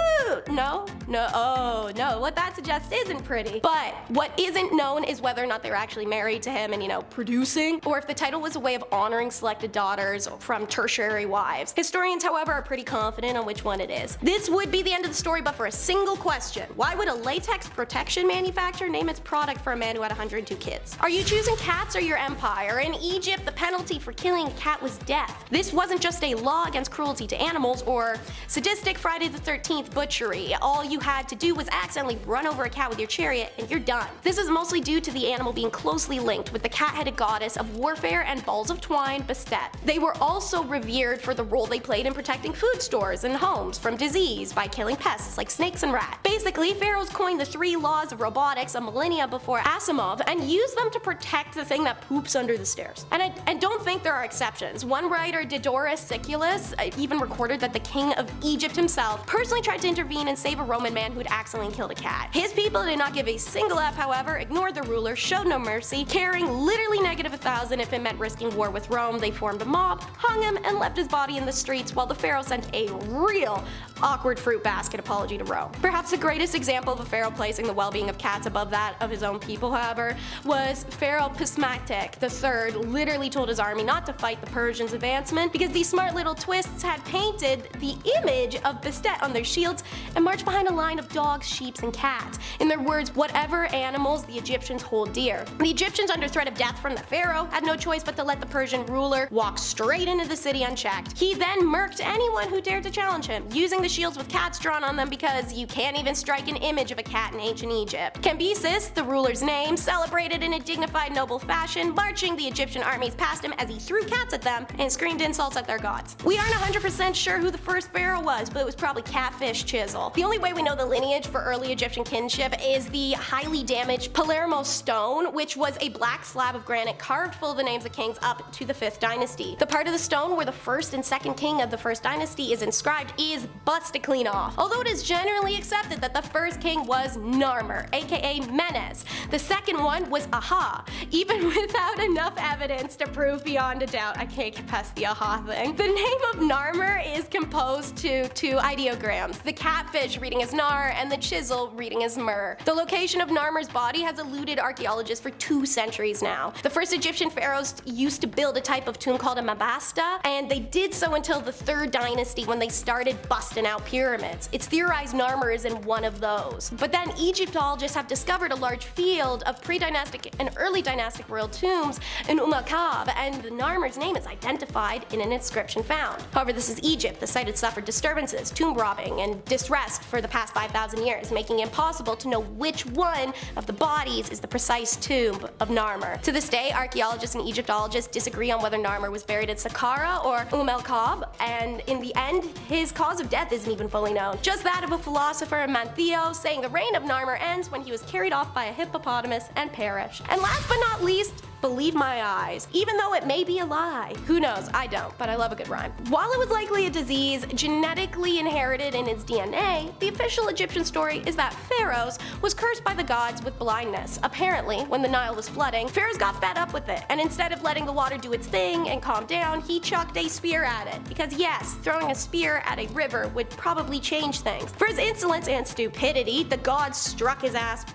No? No, oh no, what that suggests isn't pretty. But what isn't known is whether or not they were actually married to him and, producing, or if the title was a way of honoring selected daughters from tertiary wives. Historians, however, are pretty confident on which one it is. This would be the end of the story, but for a single question. Why would a latex protection manufacturer name its product for a man who had 102 kids? Are you choosing cats or your empire? In Egypt, the penalty for killing a cat was death. This wasn't just a law against cruelty to animals or sadistic Friday the 13th butchery. All you had to do was accidentally run over a cat with your chariot and you're done. This is mostly due to the animal being closely linked with the cat-headed goddess of warfare and balls of twine, Bastet. They were also revered for the role they played in protecting food stores and homes from disease by killing pests like snakes and rats. Basically, pharaohs coined the 3 laws of robotics a millennia before Asimov and used them to protect the thing that poops under the stairs. And don't think there are exceptions. One writer, Diodorus Siculus, even recorded that the king of Egypt himself personally tried to intervene and save a Roman man who had accidentally killed a cat. His people did not give a single F, however, ignored the ruler, showed no mercy, caring literally -1,000 if it meant risking war with Rome. They formed a mob, hung him, and left his body in the streets while the pharaoh sent a real awkward fruit basket apology to Rome. Perhaps the greatest example of a pharaoh placing the well-being of cats above that of his own people, however, was Pharaoh Ptolemaic III literally told his army not to fight the Persians' advancement because these smart little twists had painted the image of Bastet on their shields and marched behind a line of dogs, sheep, and cats. In their words, whatever animals the Egyptians hold dear. The Egyptians, under threat of death from the pharaoh, had no choice but to let the Persian ruler walk straight into the city unchecked. He then murked anyone who dared to challenge him, using the shields with cats drawn on them because you can't even strike an image of a cat in ancient Egypt. Cambyses, the ruler's name, celebrated in a dignified, noble fashion, marching the Egyptian armies past him as he threw cats at them and screamed insults at their gods. We aren't 100% sure who the first pharaoh was, but it was probably Catfish Chisel. The only way we know the lineage for early Egyptian kinship is the highly damaged Palermo stone, which was a black slab of granite carved full of the names of kings up to the 5th dynasty. The part of the stone where the 1st and 2nd king of the 1st dynasty is inscribed is busted clean off, although it is generally accepted that the 1st king was Narmer, aka Menes. The 2nd one was Aha, even without enough evidence to prove beyond a doubt. I can't get past the Aha thing. The name of Narmer is composed to 2 ideograms, the catfish reading as Nar and the chisel reading as Mur. The location of Narmer's body has eluded archaeologists for 2 centuries now. The first Egyptian pharaohs used to build a type of tomb called a mabasta, and they did so until the 3rd dynasty when they started busting out pyramids. It's theorized Narmer is in one of those. But then Egyptologists have discovered a large field of pre-dynastic and early dynastic royal tombs in Kab, and the Narmer's name is identified in an inscription found. However, this is Egypt. The site had suffered disturbances, tomb robbing, and disrest for the past 5,000 years, making it impossible to know which one of the bodies is the precise tomb of Narmer. To this day, archaeologists and Egyptologists disagree on whether Narmer was buried at Sakkara or Kab, and in the end, his cause of death isn't even fully known. Just that of a philosopher, Mantheo, saying the reign of Narmer ends when he was carried off by a hippopotamus and perished. And last but not least, believe my eyes, even though it may be a lie. Who knows? I don't, but I love a good rhyme. While it was likely a disease genetically inherited in its DNA, the official Egyptian story is that Pharaohs was cursed by the gods with blindness. Apparently, when the Nile was flooding, Pharaohs got fed up with it, and instead of letting the water do its thing and calm down, he chucked a spear at it. Because yes, throwing a spear at a river would probably change things. For his insolence and stupidity, the gods struck his ass.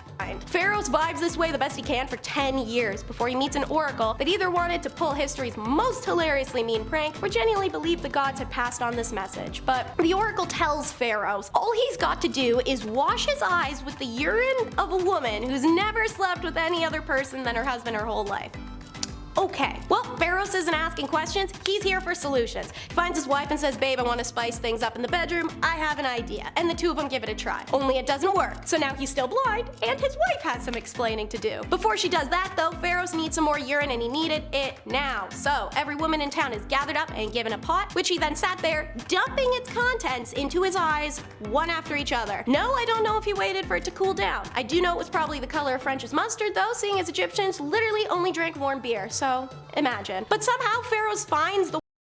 Pharaohs vibes this way the best he can for 10 years before he meets an oracle that either wanted to pull history's most hilariously mean prank or genuinely believed the gods had passed on this message. But the oracle tells Pharaohs all he's got to do is wash his eyes with the urine of a woman who's never slept with any other person than her husband her whole life. Okay, well, Pharaohs isn't asking questions, he's here for solutions. He finds his wife and says, babe, I want to spice things up in the bedroom, I have an idea. And the two of them give it a try. Only it doesn't work. So now he's still blind, and his wife has some explaining to do. Before she does that though, Pharaohs needs some more urine and he needed it now. So every woman in town is gathered up and given a pot, which he then sat there, dumping its contents into his eyes, one after each other. No, I don't know if he waited for it to cool down. I do know it was probably the color of French's mustard though, seeing as Egyptians literally only drank warm beer, so imagine. But somehow Pharaohs finds the